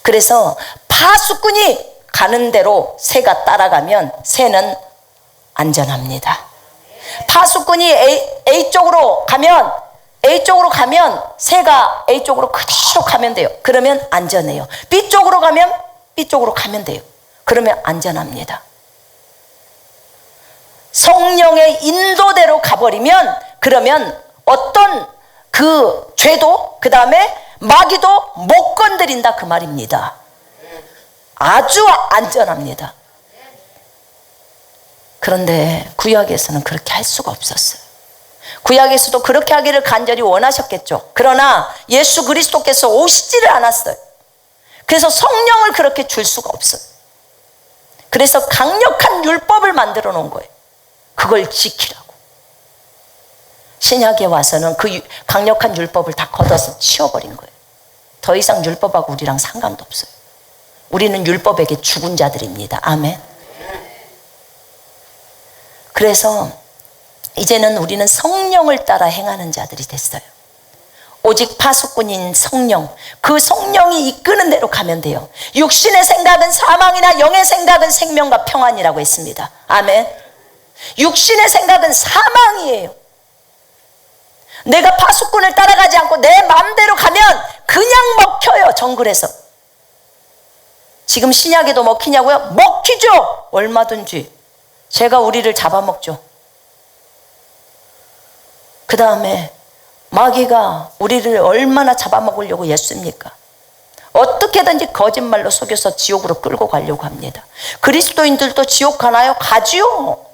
그래서 파수꾼이 가는 대로 새가 따라가면 새는 안전합니다. 파수꾼이 A 쪽으로 가면 새가 A 쪽으로 그대로 가면 돼요. 그러면 안전해요. B 쪽으로 가면 B 쪽으로 가면 돼요. 그러면 안전합니다. 성령의 인도대로 가버리면, 그러면 어떤 그 죄도, 그 다음에 마귀도 못 건드린다, 그 말입니다. 아주 안전합니다. 그런데 구약에서는 그렇게 할 수가 없었어요. 구약에서도 그렇게 하기를 간절히 원하셨겠죠. 그러나 예수 그리스도께서 오시지를 않았어요. 그래서 성령을 그렇게 줄 수가 없어요. 그래서 강력한 율법을 만들어 놓은 거예요. 그걸 지키라고. 신약에 와서는 그 강력한 율법을 다 걷어서 치워버린 거예요. 더 이상 율법하고 우리랑 상관도 없어요. 우리는 율법에게 죽은 자들입니다. 아멘. 그래서 이제는 우리는 성령을 따라 행하는 자들이 됐어요. 오직 파수꾼인 성령, 그 성령이 이끄는 대로 가면 돼요. 육신의 생각은 사망이나 영의 생각은 생명과 평안이라고 했습니다. 아멘. 육신의 생각은 사망이에요. 내가 파수꾼을 따라가지 않고 내 마음대로 가면 그냥 먹혀요. 정글에서. 지금 신약에도 먹히냐고요? 먹히죠. 얼마든지. 제가 우리를 잡아먹죠. 그 다음에 마귀가 우리를 얼마나 잡아먹으려고 애씁니까? 어떻게든지 거짓말로 속여서 지옥으로 끌고 가려고 합니다. 그리스도인들도 지옥 가나요? 가지요.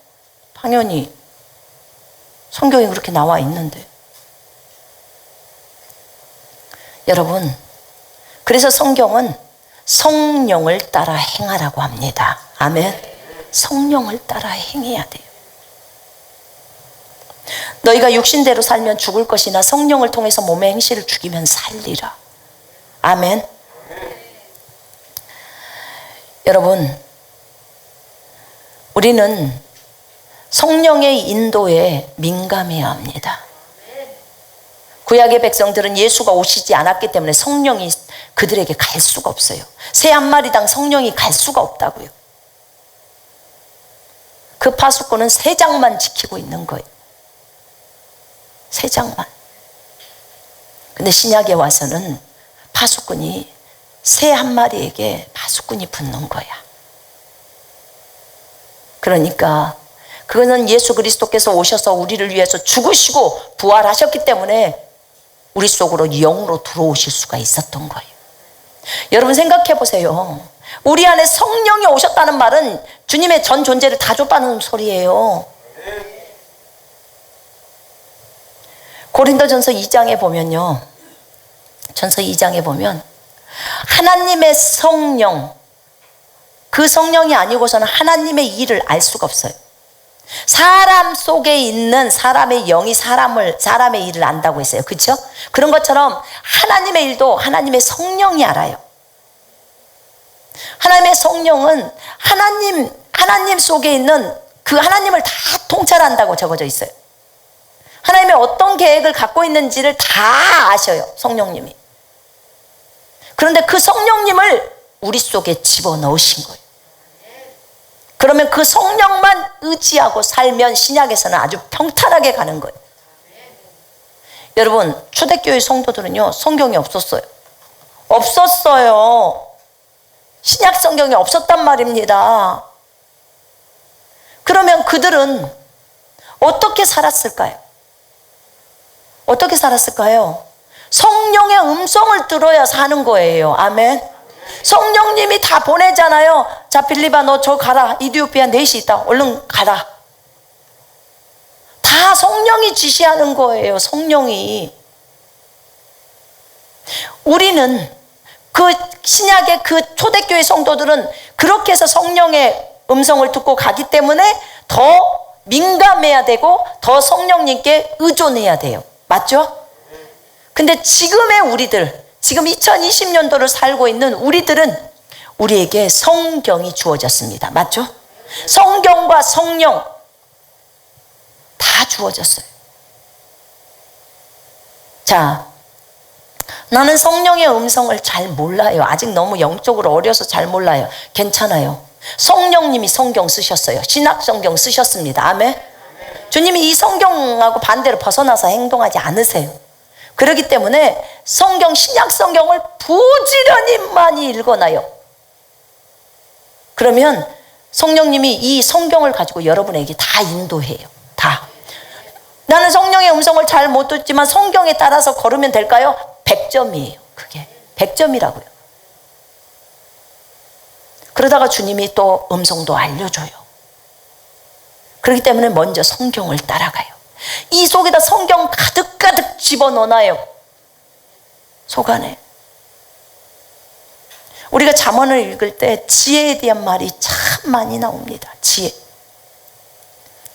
당연히. 성경에 그렇게 나와 있는데. 여러분, 그래서 성경은 성령을 따라 행하라고 합니다. 아멘. 성령을 따라 행해야 돼요. 너희가 육신대로 살면 죽을 것이나 성령을 통해서 몸의 행실을 죽이면 살리라. 아멘. 여러분, 우리는 성령의 인도에 민감해야 합니다. 구약의 백성들은 예수가 오시지 않았기 때문에 성령이 그들에게 갈 수가 없어요. 새 한 마리당 성령이 갈 수가 없다고요. 그 파수꾼은 새 장만 지키고 있는 거예요. 새 장만. 근데 신약에 와서는 파수꾼이 새 한 마리에게 파수꾼이 붙는 거야. 그러니까 그거는 예수 그리스도께서 오셔서 우리를 위해서 죽으시고 부활하셨기 때문에 우리 속으로 영으로 들어오실 수가 있었던 거예요. 여러분 생각해 보세요. 우리 안에 성령이 오셨다는 말은 주님의 전 존재를 다 줬다는 소리예요. 고린도전서 2장에 보면요, 전서 2장에 보면 하나님의 성령, 그 성령이 아니고서는 하나님의 일을 알 수가 없어요. 사람 속에 있는 사람의 영이 사람의 일을 안다고 했어요. 그렇죠? 그런 것처럼 하나님의 일도 하나님의 성령이 알아요. 하나님의 성령은 하나님 속에 있는 그 하나님을 다 통찰한다고 적어져 있어요. 하나님의 어떤 계획을 갖고 있는지를 다 아셔요, 성령님이. 그런데 그 성령님을 우리 속에 집어넣으신 거예요. 그러면 그 성령만 의지하고 살면 신약에서는 아주 평탄하게 가는 거예요. 여러분, 초대교회 성도들은요, 성경이 없었어요. 신약 성경이 없었단 말입니다. 그러면 그들은 어떻게 살았을까요? 어떻게 살았을까요? 성령의 음성을 들어야 사는 거예요. 아멘. 성령님이 다 보내잖아요. 자, 빌립아, 너 저 가라. 이디오피아 넷이 있다. 얼른 가라. 다 성령이 지시하는 거예요. 성령이. 우리는 그 신약의 그 초대교회 성도들은 그렇게 해서 성령의 음성을 듣고 가기 때문에 더 민감해야 되고 더 성령님께 의존해야 돼요. 맞죠? 근데 지금의 우리들, 지금 2020년도를 살고 있는 우리들은 우리에게 성경이 주어졌습니다. 맞죠? 성경과 성령 다 주어졌어요. 자, 나는 성령의 음성을 잘 몰라요. 아직 너무 영적으로 어려서 잘 몰라요. 괜찮아요. 성령님이 성경 쓰셨어요. 신약 성경 쓰셨습니다. 아멘. 주님이 이 성경하고 반대로 벗어나서 행동하지 않으세요. 그렇기 때문에 성경, 신약 성경을 부지런히 많이 읽어놔요. 그러면 성령님이 이 성경을 가지고 여러분에게 다 인도해요. 다. 나는 성령의 음성을 잘 못 듣지만 성경에 따라서 걸으면 될까요? 100점이에요. 그게 100점이라고요. 그러다가 주님이 또 음성도 알려줘요. 그렇기 때문에 먼저 성경을 따라가요. 이 속에다 성경 가득가득 집어넣어놔요. 속 안에. 우리가 잠언을 읽을 때 지혜에 대한 말이 참 많이 나옵니다. 지혜.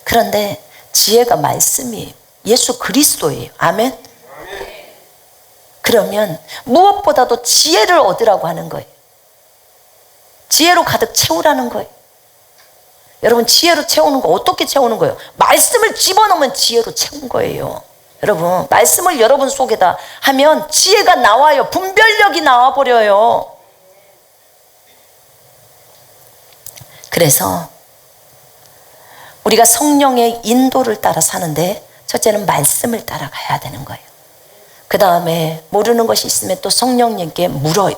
그런데 지혜가 말씀이에요. 예수 그리스도예요. 아멘. 그러면 무엇보다도 지혜를 얻으라고 하는 거예요. 지혜로 가득 채우라는 거예요. 여러분, 지혜로 채우는 거 어떻게 채우는 거예요? 말씀을 집어넣으면 지혜로 채운 거예요. 여러분, 말씀을 여러분 속에다 하면 지혜가 나와요. 분별력이 나와버려요. 그래서 우리가 성령의 인도를 따라 사는데 첫째는 말씀을 따라가야 되는 거예요. 그 다음에 모르는 것이 있으면 또 성령님께 물어요.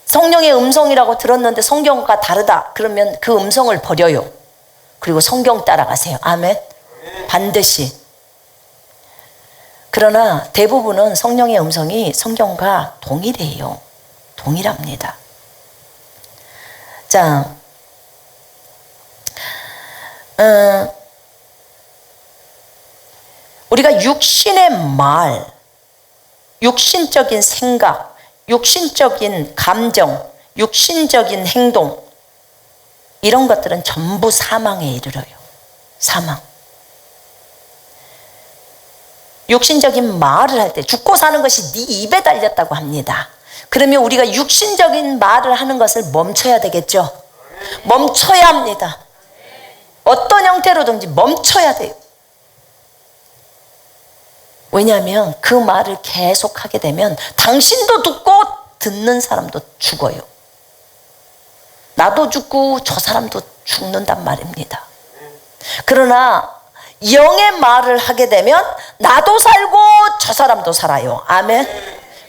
성령의 음성이라고 들었는데 성경과 다르다. 그러면 그 음성을 버려요. 그리고 성경 따라가세요. 아멘. 반드시. 그러나 대부분은 성령의 음성이 성경과 동일해요. 동일합니다. 자, 우리가 육신의 말, 육신적인 생각, 육신적인 감정, 육신적인 행동, 이런 것들은 전부 사망에 이르러요. 사망. 육신적인 말을 할 때 죽고 사는 것이 네 입에 달렸다고 합니다. 그러면 우리가 육신적인 말을 하는 것을 멈춰야 되겠죠. 멈춰야 합니다. 어떤 형태로든지 멈춰야 돼요. 왜냐하면 그 말을 계속 하게 되면 당신도 듣고 듣는 사람도 죽어요. 나도 죽고 저 사람도 죽는단 말입니다. 그러나 영의 말을 하게 되면 나도 살고 저 사람도 살아요. 아멘.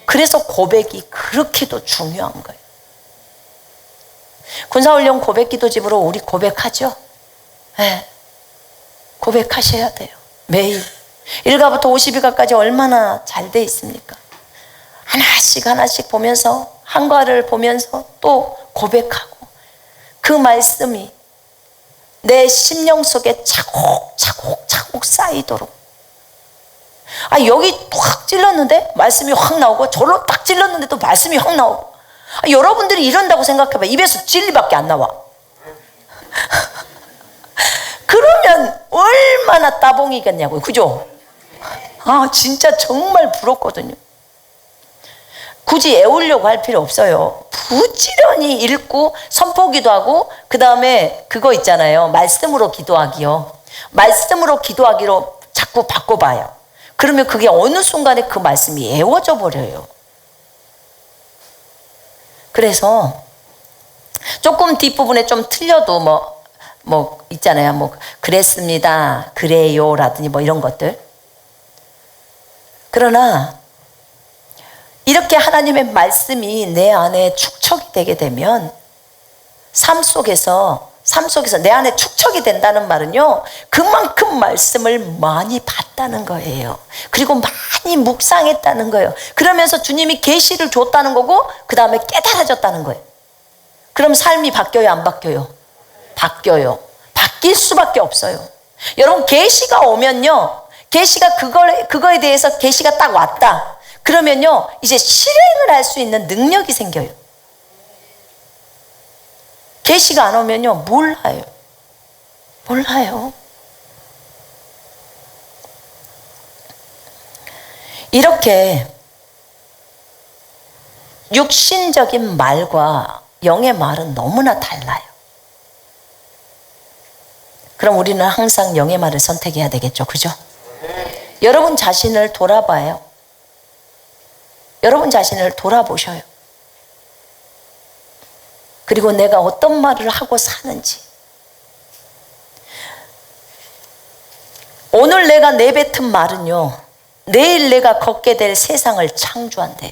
그래서 고백이 그렇게도 중요한 거예요. 군사훈련 고백기도집으로 우리 고백하죠. 네. 고백하셔야 돼요. 매일. 1가부터 52가까지 얼마나 잘 돼 있습니까? 하나씩 하나씩 보면서, 한과를 보면서 또 고백하고, 그 말씀이 내 심령 속에 차곡차곡 쌓이도록. 여기 확 찔렀는데 말씀이 확 나오고, 저로 딱 찔렀는데 또 말씀이 확 나오고. 여러분들이 이런다고 생각해봐. 입에서 진리밖에 안 나와. 그러면 얼마나 따봉이겠냐고요. 그죠? 진짜 정말 부럽거든요. 굳이 애우려고 할 필요 없어요. 부지런히 읽고 선포기도 하고, 그 다음에 그거 있잖아요. 말씀으로 기도하기요. 말씀으로 기도하기로 자꾸 바꿔봐요. 그러면 그게 어느 순간에 그 말씀이 애워져 버려요. 그래서 조금 뒷부분에 좀 틀려도 뭐 있잖아요. 그랬습니다, 그래요 라든지 이런 것들. 그러나 이렇게 하나님의 말씀이 내 안에 축적이 되게 되면 삶 속에서 내 안에 축적이 된다는 말은요, 그만큼 말씀을 많이 봤다는 거예요. 그리고 많이 묵상했다는 거예요. 그러면서 주님이 계시를 줬다는 거고, 그 다음에 깨달아졌다는 거예요. 그럼 삶이 바뀌어요, 안 바뀌어요? 바뀌어요. 바뀔 수밖에 없어요. 여러분, 계시가 오면요, 계시가 그거에 대해서 계시가 딱 왔다 그러면요, 이제 실행을 할 수 있는 능력이 생겨요. 계시가 안 오면요, 몰라요. 이렇게 육신적인 말과 영의 말은 너무나 달라요. 그럼 우리는 항상 영의 말을 선택해야 되겠죠. 그죠? 여러분 자신을 돌아봐요. 여러분 자신을 돌아보셔요. 그리고 내가 어떤 말을 하고 사는지. 오늘 내가 내뱉은 말은요, 내일 내가 걷게 될 세상을 창조한대요.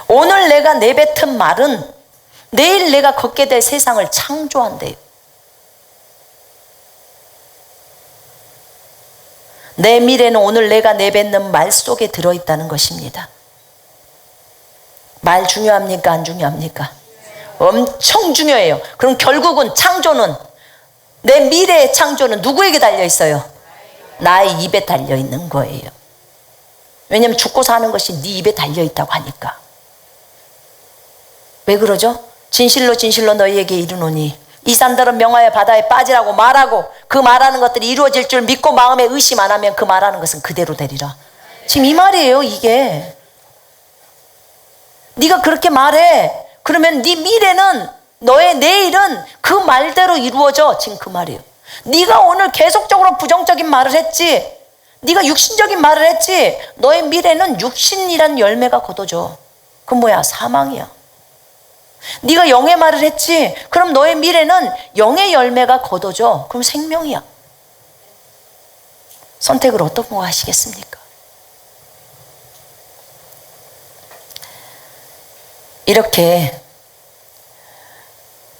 오늘 내가 내뱉은 말은 내일 내가 걷게 될 세상을 창조한대요. 내 미래는 오늘 내가 내뱉는 말 속에 들어있다는 것입니다. 말 중요합니까? 안 중요합니까? 엄청 중요해요. 그럼 결국은 창조는, 내 미래의 창조는 누구에게 달려있어요? 나의 입에 달려있는 거예요. 왜냐하면 죽고 사는 것이 네 입에 달려있다고 하니까. 왜 그러죠? 진실로 진실로 너희에게 이르노니 이 산들은 명하여 바다에 빠지라고 말하고, 그 말하는 것들이 이루어질 줄 믿고 마음에 의심 안 하면 그 말하는 것은 그대로 되리라. 지금 이 말이에요. 이게 네가 그렇게 말해, 그러면 네 미래는, 너의 내일은 그 말대로 이루어져. 지금 그 말이에요. 네가 오늘 계속적으로 부정적인 말을 했지, 네가 육신적인 말을 했지, 너의 미래는 육신이란 열매가 거둬져. 그건 뭐야? 사망이야. 네가 영의 말을 했지, 그럼 너의 미래는 영의 열매가 거둬져. 그럼 생명이야. 선택을 어떤 거 하시겠습니까? 이렇게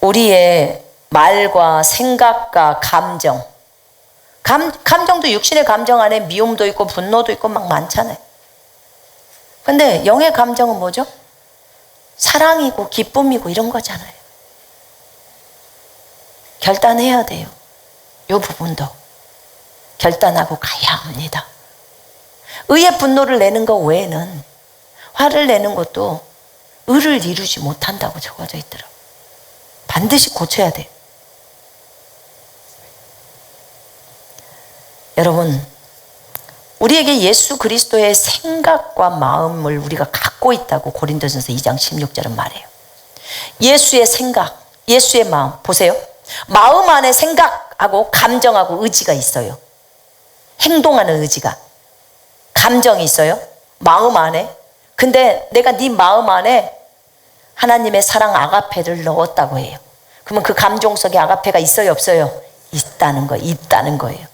우리의 말과 생각과 감정도 육신의 감정 안에 미움도 있고 분노도 있고 막 많잖아요. 근데 영의 감정은 뭐죠? 사랑이고 기쁨이고 이런 거잖아요. 결단해야 돼요. 이 부분도 결단하고 가야 합니다. 의의 분노를 내는 것 외에는, 화를 내는 것도 의를 이루지 못한다고 적어져 있더라고요. 반드시 고쳐야 돼요. 여러분, 우리에게 예수 그리스도의 생각과 마음을 우리가 갖고 있다고 고린도전서 2장 16절은 말해요. 예수의 생각, 예수의 마음. 보세요. 마음 안에 생각하고 감정하고 의지가 있어요. 행동하는 의지가. 감정이 있어요. 마음 안에. 근데 내가 네 마음 안에 하나님의 사랑 아가페를 넣었다고 해요. 그러면 그 감정 속에 아가페가 있어요, 없어요? 있다는 거예요.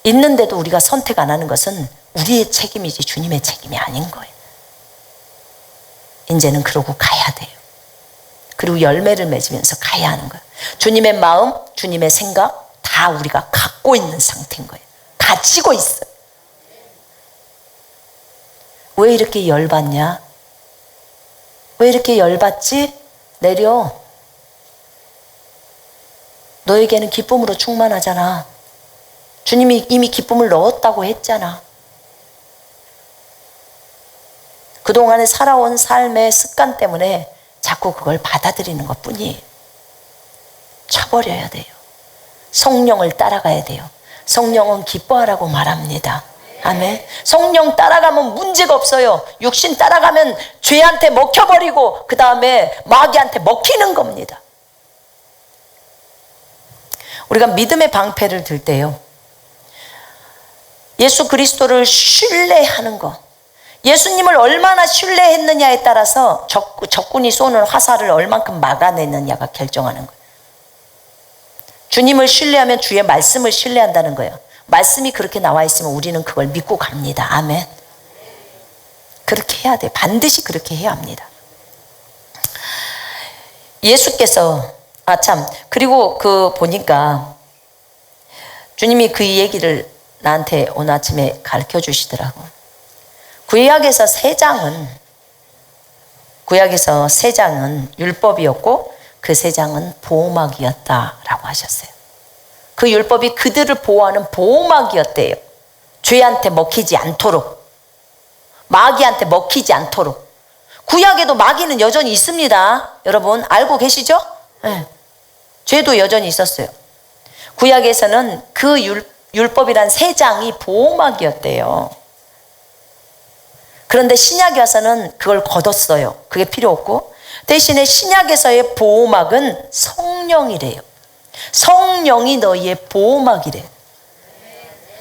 있는데도 우리가 선택 안 하는 것은 우리의 책임이지 주님의 책임이 아닌 거예요. 이제는 그러고 가야 돼요. 그리고 열매를 맺으면서 가야 하는 거예요. 주님의 마음, 주님의 생각 다 다 우리가 갖고 있는 상태인 거예요. 가지고 있어요. 왜 이렇게 열받냐? 왜 이렇게 열받지? 내려. 너에게는 기쁨으로 충만하잖아. 주님이 이미 기쁨을 넣었다고 했잖아. 그동안에 살아온 삶의 습관 때문에 자꾸 그걸 받아들이는 것 뿐이에요. 쳐버려야 돼요. 성령을 따라가야 돼요. 성령은 기뻐하라고 말합니다. 아멘. 성령 따라가면 문제가 없어요. 육신 따라가면 죄한테 먹혀버리고 그 다음에 마귀한테 먹히는 겁니다. 우리가 믿음의 방패를 들 때요, 예수 그리스도를 신뢰하는 거, 예수님을 얼마나 신뢰했느냐에 따라서 적군이 쏘는 화살을 얼만큼 막아내느냐가 결정하는 거예요. 주님을 신뢰하면 주의 말씀을 신뢰한다는 거예요. 말씀이 그렇게 나와 있으면 우리는 그걸 믿고 갑니다. 아멘. 그렇게 해야 돼. 반드시 그렇게 해야 합니다. 예수께서 그리고 보니까 주님이 그 얘기를 나한테 오늘 아침에 가르쳐 주시더라고. 구약에서 세 장은 율법이었고 그 세 장은 보호막이었다라고 하셨어요. 그 율법이 그들을 보호하는 보호막이었대요. 죄한테 먹히지 않도록, 마귀한테 먹히지 않도록. 구약에도 마귀는 여전히 있습니다. 여러분 알고 계시죠? 네. 죄도 여전히 있었어요. 구약에서는 그 율법이란 세 장이 보호막이었대요. 그런데 신약에 와서는 그걸 걷었어요. 그게 필요 없고, 대신에 신약에서의 보호막은 성령이래요. 성령이 너희의 보호막이래요.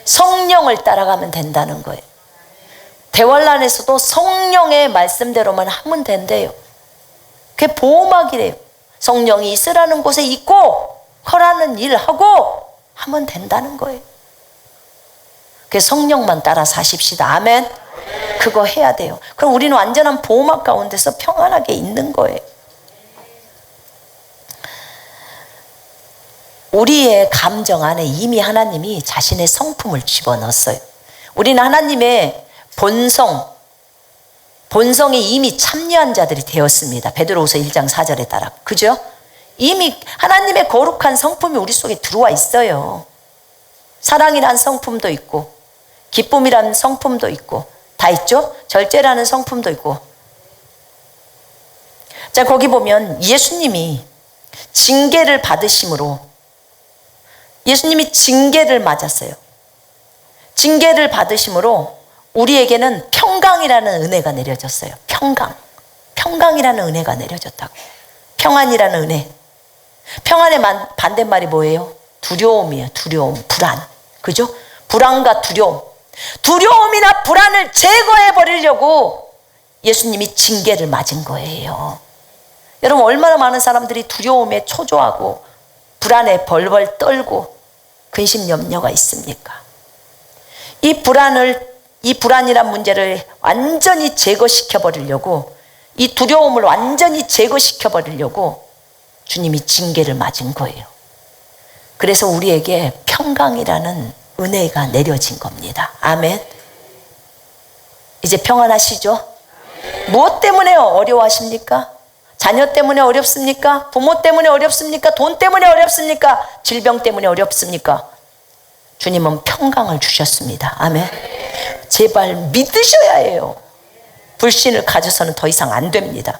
성령을 따라가면 된다는 거예요. 대환란에서도 성령의 말씀대로만 하면 된대요. 그게 보호막이래요. 성령이 있으라는 곳에 있고 허라는 일 하고 하면 된다는 거예요. 그래서 성령만 따라 사십시다. 아멘. 그거 해야 돼요. 그럼 우리는 완전한 보호막 가운데서 평안하게 있는 거예요. 우리의 감정 안에 이미 하나님이 자신의 성품을 집어넣었어요. 우리는 하나님의 본성에 이미 참여한 자들이 되었습니다. 베드로후서 1장 4절에 따라. 그죠? 이미 하나님의 거룩한 성품이 우리 속에 들어와 있어요. 사랑이란 성품도 있고 기쁨이란 성품도 있고 다 있죠? 절제라는 성품도 있고. 자, 거기 보면 예수님이 징계를 받으심으로, 예수님이 징계를 맞았어요. 징계를 받으심으로 우리에게는 평강이라는 은혜가 내려졌어요. 평강이라는 은혜가 내려졌다고. 평안이라는 은혜. 평안의 반대말이 뭐예요? 두려움이에요. 두려움, 불안. 그죠? 불안과 두려움이나 불안을 제거해 버리려고 예수님이 징계를 맞은 거예요. 여러분, 얼마나 많은 사람들이 두려움에 초조하고 불안에 벌벌 떨고 근심 염려가 있습니까? 이 불안이란 문제를 완전히 제거시켜 버리려고, 이 두려움을 완전히 제거시켜 버리려고 주님이 징계를 맞은 거예요. 그래서 우리에게 평강이라는 은혜가 내려진 겁니다. 아멘. 이제 평안하시죠? 무엇 때문에 어려워하십니까? 자녀 때문에 어렵습니까? 부모 때문에 어렵습니까? 돈 때문에 어렵습니까? 질병 때문에 어렵습니까? 주님은 평강을 주셨습니다. 아멘. 제발 믿으셔야 해요. 불신을 가져서는 더 이상 안 됩니다.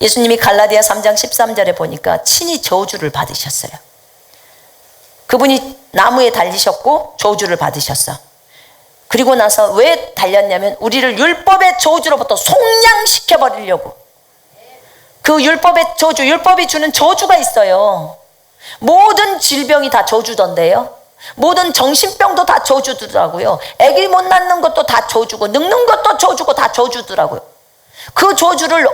예수님이 갈라디아 3장 13절에 보니까 친히 저주를 받으셨어요. 그분이 나무에 달리셨고 저주를 받으셨어. 그리고 나서 왜 달렸냐면 우리를 율법의 저주로부터 속량시켜 버리려고. 그 율법의 저주, 율법이 주는 저주가 있어요. 모든 질병이 다 저주던데요. 모든 정신병도 다 저주더라고요. 아기 못 낳는 것도 다 저주고 늙는 것도 저주고 다 저주더라고요. 그 저주를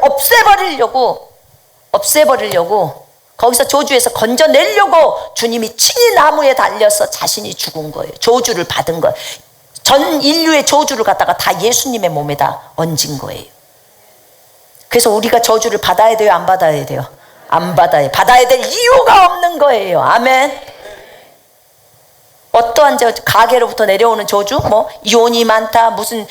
없애버리려고 거기서 저주에서 건져내려고 주님이 친히 나무에 달려서 자신이 죽은 거예요. 저주를 받은 거예요. 전 인류의 저주를 갖다가 다 예수님의 몸에다 얹은 거예요. 그래서 우리가 저주를 받아야 돼요? 안 받아야 돼요? 안 받아요. 받아야 될 이유가 없는 거예요. 아멘. 어떠한 가게로부터 내려오는 저주, 뭐 이혼이 많다, 무슨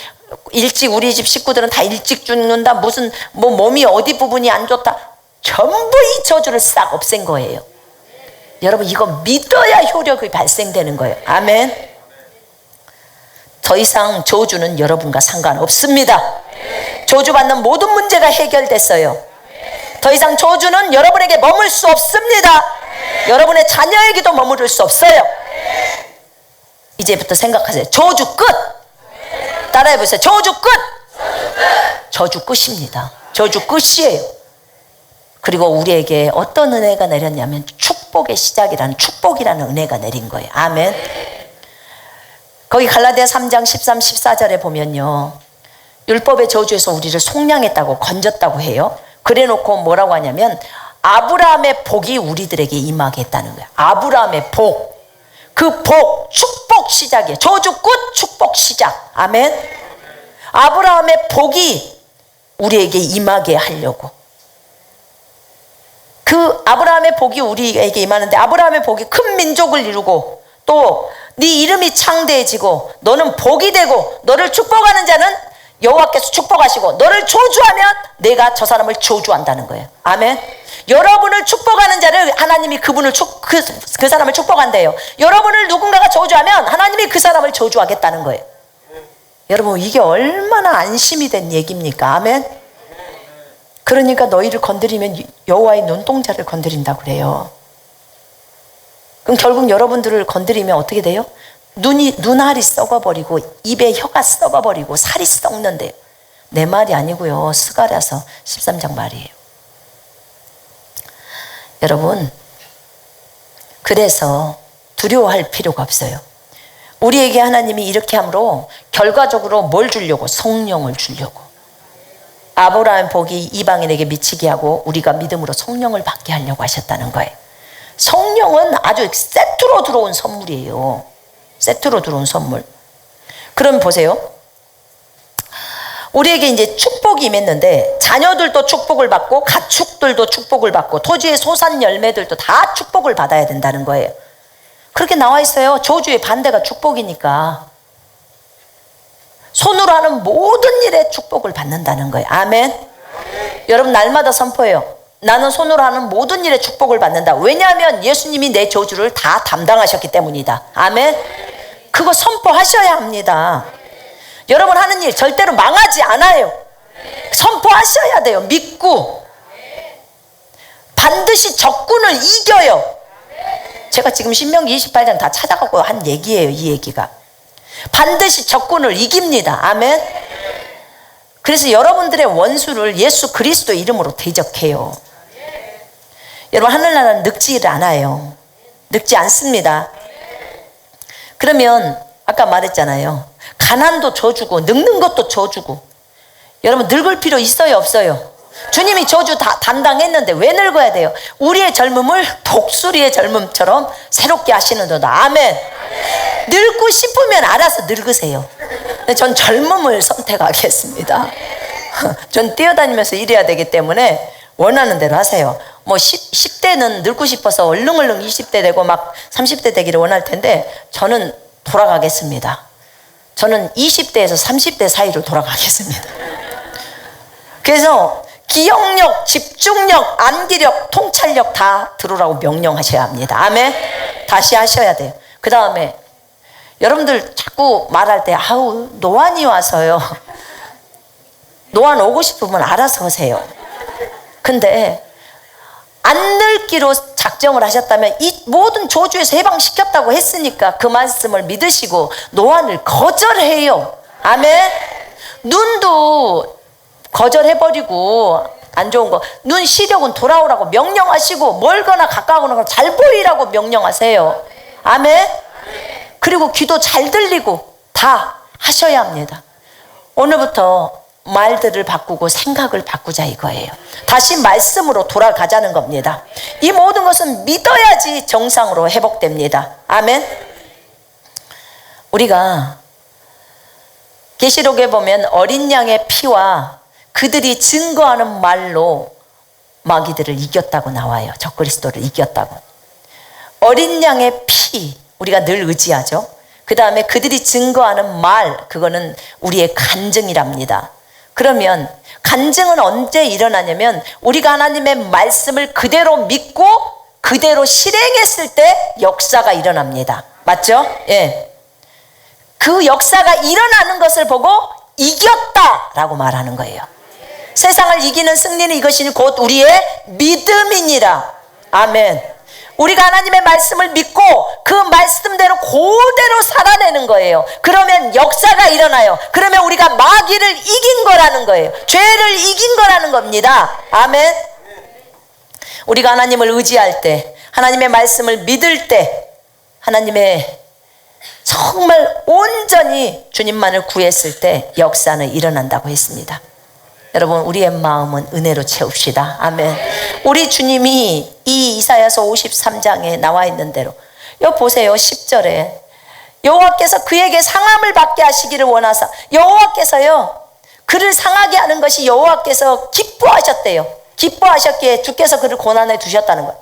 일찍 우리 집 식구들은 다 일찍 죽는다, 무슨 뭐 몸이 어디 부분이 안 좋다, 전부 이 저주를 싹 없앤 거예요. 여러분 이거 믿어야 효력이 발생되는 거예요. 아멘. 더 이상 저주는 여러분과 상관없습니다. 저주받는 모든 문제가 해결됐어요. 더 이상 저주는 여러분에게 머물 수 없습니다. 여러분의 자녀에게도 머무를 수 없어요. 이제부터 생각하세요. 저주 끝. 따라해보세요. 저주 끝. 저주 끝입니다. 저주 끝이에요. 그리고 우리에게 어떤 은혜가 내렸냐면 축복의 시작이라는, 축복이라는 은혜가 내린 거예요. 아멘. 거기 갈라디아 3장 13, 14절에 보면요, 율법의 저주에서 우리를 속량했다고, 건졌다고 해요. 그래 놓고 뭐라고 하냐면 아브라함의 복이 우리들에게 임하게 했다는 거예요. 아브라함의 복, 그 복, 축복 시작이에요. 저주 끝, 축복 시작. 아멘. 아브라함의 복이 우리에게 임하게 하려고, 그 아브라함의 복이 우리에게 임하는데, 아브라함의 복이 큰 민족을 이루고 또 네 이름이 창대해지고 너는 복이 되고 너를 축복하는 자는 여호와께서 축복하시고 너를 저주하면 내가 저 사람을 저주한다는 거예요. 아멘. 여러분을 축복하는 자를 하나님이 그 사람을 축복한대요. 여러분을 누군가가 저주하면 하나님이 그 사람을 저주하겠다는 거예요. 여러분 이게 얼마나 안심이 된 얘기입니까? 아멘. 그러니까 너희를 건드리면 여호와의 눈동자를 건드린다고 그래요. 그럼 결국 여러분들을 건드리면 어떻게 돼요? 눈알이 썩어버리고 입에 혀가 썩어버리고 살이 썩는데요. 내 말이 아니고요, 스가랴서 13장 말이에요. 여러분, 그래서 두려워할 필요가 없어요. 우리에게 하나님이 이렇게 함으로 결과적으로 뭘 주려고? 성령을 주려고. 아브라함의 복이 이방인에게 미치게 하고 우리가 믿음으로 성령을 받게 하려고 하셨다는 거예요. 성령은 아주 세트로 들어온 선물이에요. 세트로 들어온 선물. 그럼 보세요. 우리에게 이제 축복이 임했는데 자녀들도 축복을 받고 가축들도 축복을 받고 토지의 소산 열매들도 다 축복을 받아야 된다는 거예요. 그렇게 나와 있어요. 저주의 반대가 축복이니까. 손으로 하는 모든 일에 축복을 받는다는 거예요. 아멘. 여러분 날마다 선포해요. 나는 손으로 하는 모든 일에 축복을 받는다. 왜냐하면 예수님이 내 저주를 다 담당하셨기 때문이다. 아멘. 그거 선포하셔야 합니다. 여러분 하는 일 절대로 망하지 않아요. 선포하셔야 돼요. 믿고 반드시 적군을 이겨요. 제가 지금 신명기 28장 다 찾아가고 한 얘기예요. 이 얘기가 반드시 적군을 이깁니다. 아멘. 그래서 여러분들의 원수를 예수 그리스도 이름으로 대적해요. 여러분 하늘나라는 늙지 않아요. 늙지 않습니다. 그러면 아까 말했잖아요. 가난도 저주고 늙는 것도 저주고. 여러분 늙을 필요 있어요 없어요? 주님이 저주 다 담당했는데 왜 늙어야 돼요? 우리의 젊음을 독수리의 젊음처럼 새롭게 하시는도다. 아멘. 늙고 싶으면 알아서 늙으세요. 전 젊음을 선택하겠습니다. 전 뛰어다니면서 일해야 되기 때문에 원하는 대로 하세요. 뭐 10대는 늙고 싶어서 얼른얼른 20대 되고 막 30대 되기를 원할 텐데 저는 돌아가겠습니다. 저는 20대에서 30대 사이로 돌아가겠습니다. 그래서 기억력, 집중력, 암기력, 통찰력 다 들어오라고 명령하셔야 합니다. 아멘. 다시 하셔야 돼요. 그 다음에 여러분들 자꾸 말할 때 아우 노안이 와서요. 노안 오고 싶으면 알아서 하세요. 근데 안 늙기로 작정을 하셨다면 이 모든 저주에서 해방시켰다고 했으니까 그 말씀을 믿으시고 노안을 거절해요. 아멘. 눈도 거절해버리고 안 좋은 거, 눈 시력은 돌아오라고 명령하시고 멀거나 가까우거나 잘 보이라고 명령하세요. 아멘. 그리고 귀도 잘 들리고 다 하셔야 합니다. 오늘부터 말들을 바꾸고 생각을 바꾸자 이거예요. 다시 말씀으로 돌아가자는 겁니다. 이 모든 것은 믿어야지 정상으로 회복됩니다. 아멘. 우리가 계시록에 보면 어린 양의 피와 그들이 증거하는 말로 마귀들을 이겼다고 나와요. 적그리스도를 이겼다고. 어린 양의 피, 우리가 늘 의지하죠. 그 다음에 그들이 증거하는 말, 그거는 우리의 간증이랍니다. 그러면 간증은 언제 일어나냐면 우리가 하나님의 말씀을 그대로 믿고 그대로 실행했을 때 역사가 일어납니다. 맞죠? 예. 그 역사가 일어나는 것을 보고 이겼다라고 말하는 거예요. 세상을 이기는 승리는 이것이 곧 우리의 믿음이니라. 아멘. 우리가 하나님의 말씀을 믿고 그 말씀대로 그대로 살아내는 거예요. 그러면 역사가 일어나요. 그러면 우리가 마귀를 이긴 거라는 거예요. 죄를 이긴 거라는 겁니다. 아멘. 우리가 하나님을 의지할 때, 하나님의 말씀을 믿을 때, 하나님의 정말 온전히 주님만을 구했을 때 역사는 일어난다고 했습니다. 여러분, 우리의 마음은 은혜로 채웁시다. 아멘. 우리 주님이 이 이사야서 53장에 나와 있는 대로, 여기 보세요. 10절에 여호와께서 그에게 상함을 받게 하시기를 원하사, 여호와께서요, 그를 상하게 하는 것이 여호와께서 기뻐하셨대요. 기뻐하셨기에 주께서 그를 고난에 두셨다는 거예요.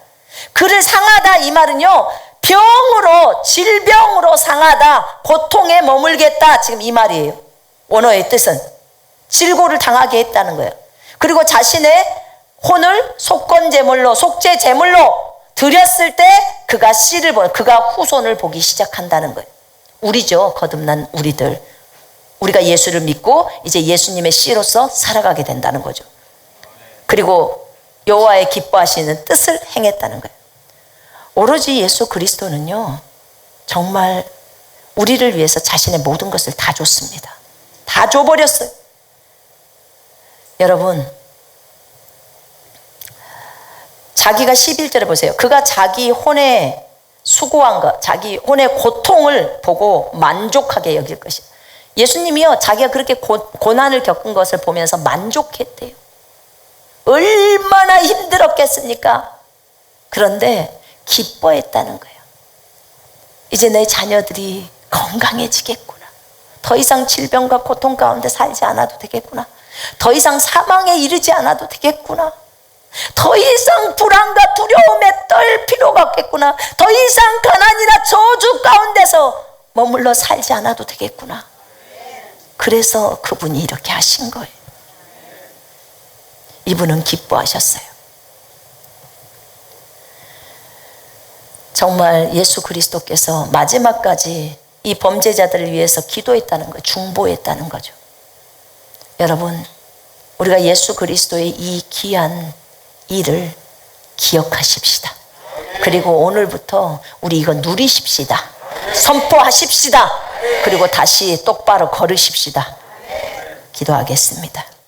그를 상하다, 이 말은요, 병으로, 질병으로 상하다, 고통에 머물겠다, 지금 이 말이에요. 원어의 뜻은 질고를 당하게 했다는 거예요. 그리고 자신의 혼을 속건제물로, 속죄제물로 드렸을 때 그가 씨를 보고, 그가 후손을 보기 시작한다는 거예요. 우리죠. 거듭난 우리들. 우리가 예수를 믿고 이제 예수님의 씨로서 살아가게 된다는 거죠. 그리고 여호와의 기뻐하시는 뜻을 행했다는 거예요. 오로지 예수 그리스도는요, 정말 우리를 위해서 자신의 모든 것을 다 줬습니다. 다 줘버렸어요. 여러분, 자기가 11절에 보세요. 그가 자기 혼에 수고한 것, 자기 혼의 고통을 보고 만족하게 여길 것이에요. 예수님이요, 자기가 그렇게 고난을 겪은 것을 보면서 만족했대요. 얼마나 힘들었겠습니까? 그런데 기뻐했다는 거예요. 이제 내 자녀들이 건강해지겠구나. 더 이상 질병과 고통 가운데 살지 않아도 되겠구나. 더 이상 사망에 이르지 않아도 되겠구나. 더 이상 불안과 두려움에 떨 필요가 없겠구나. 더 이상 가난이나 저주 가운데서 머물러 살지 않아도 되겠구나. 그래서 그분이 이렇게 하신 거예요. 이분은 기뻐하셨어요. 정말 예수 그리스도께서 마지막까지 이 범죄자들을 위해서 기도했다는 거예요. 중보했다는 거죠. 여러분, 우리가 예수 그리스도의 이 귀한 일을 기억하십시다. 그리고 오늘부터 우리 이거 누리십시다. 선포하십시다. 그리고 다시 똑바로 걸으십시다. 기도하겠습니다.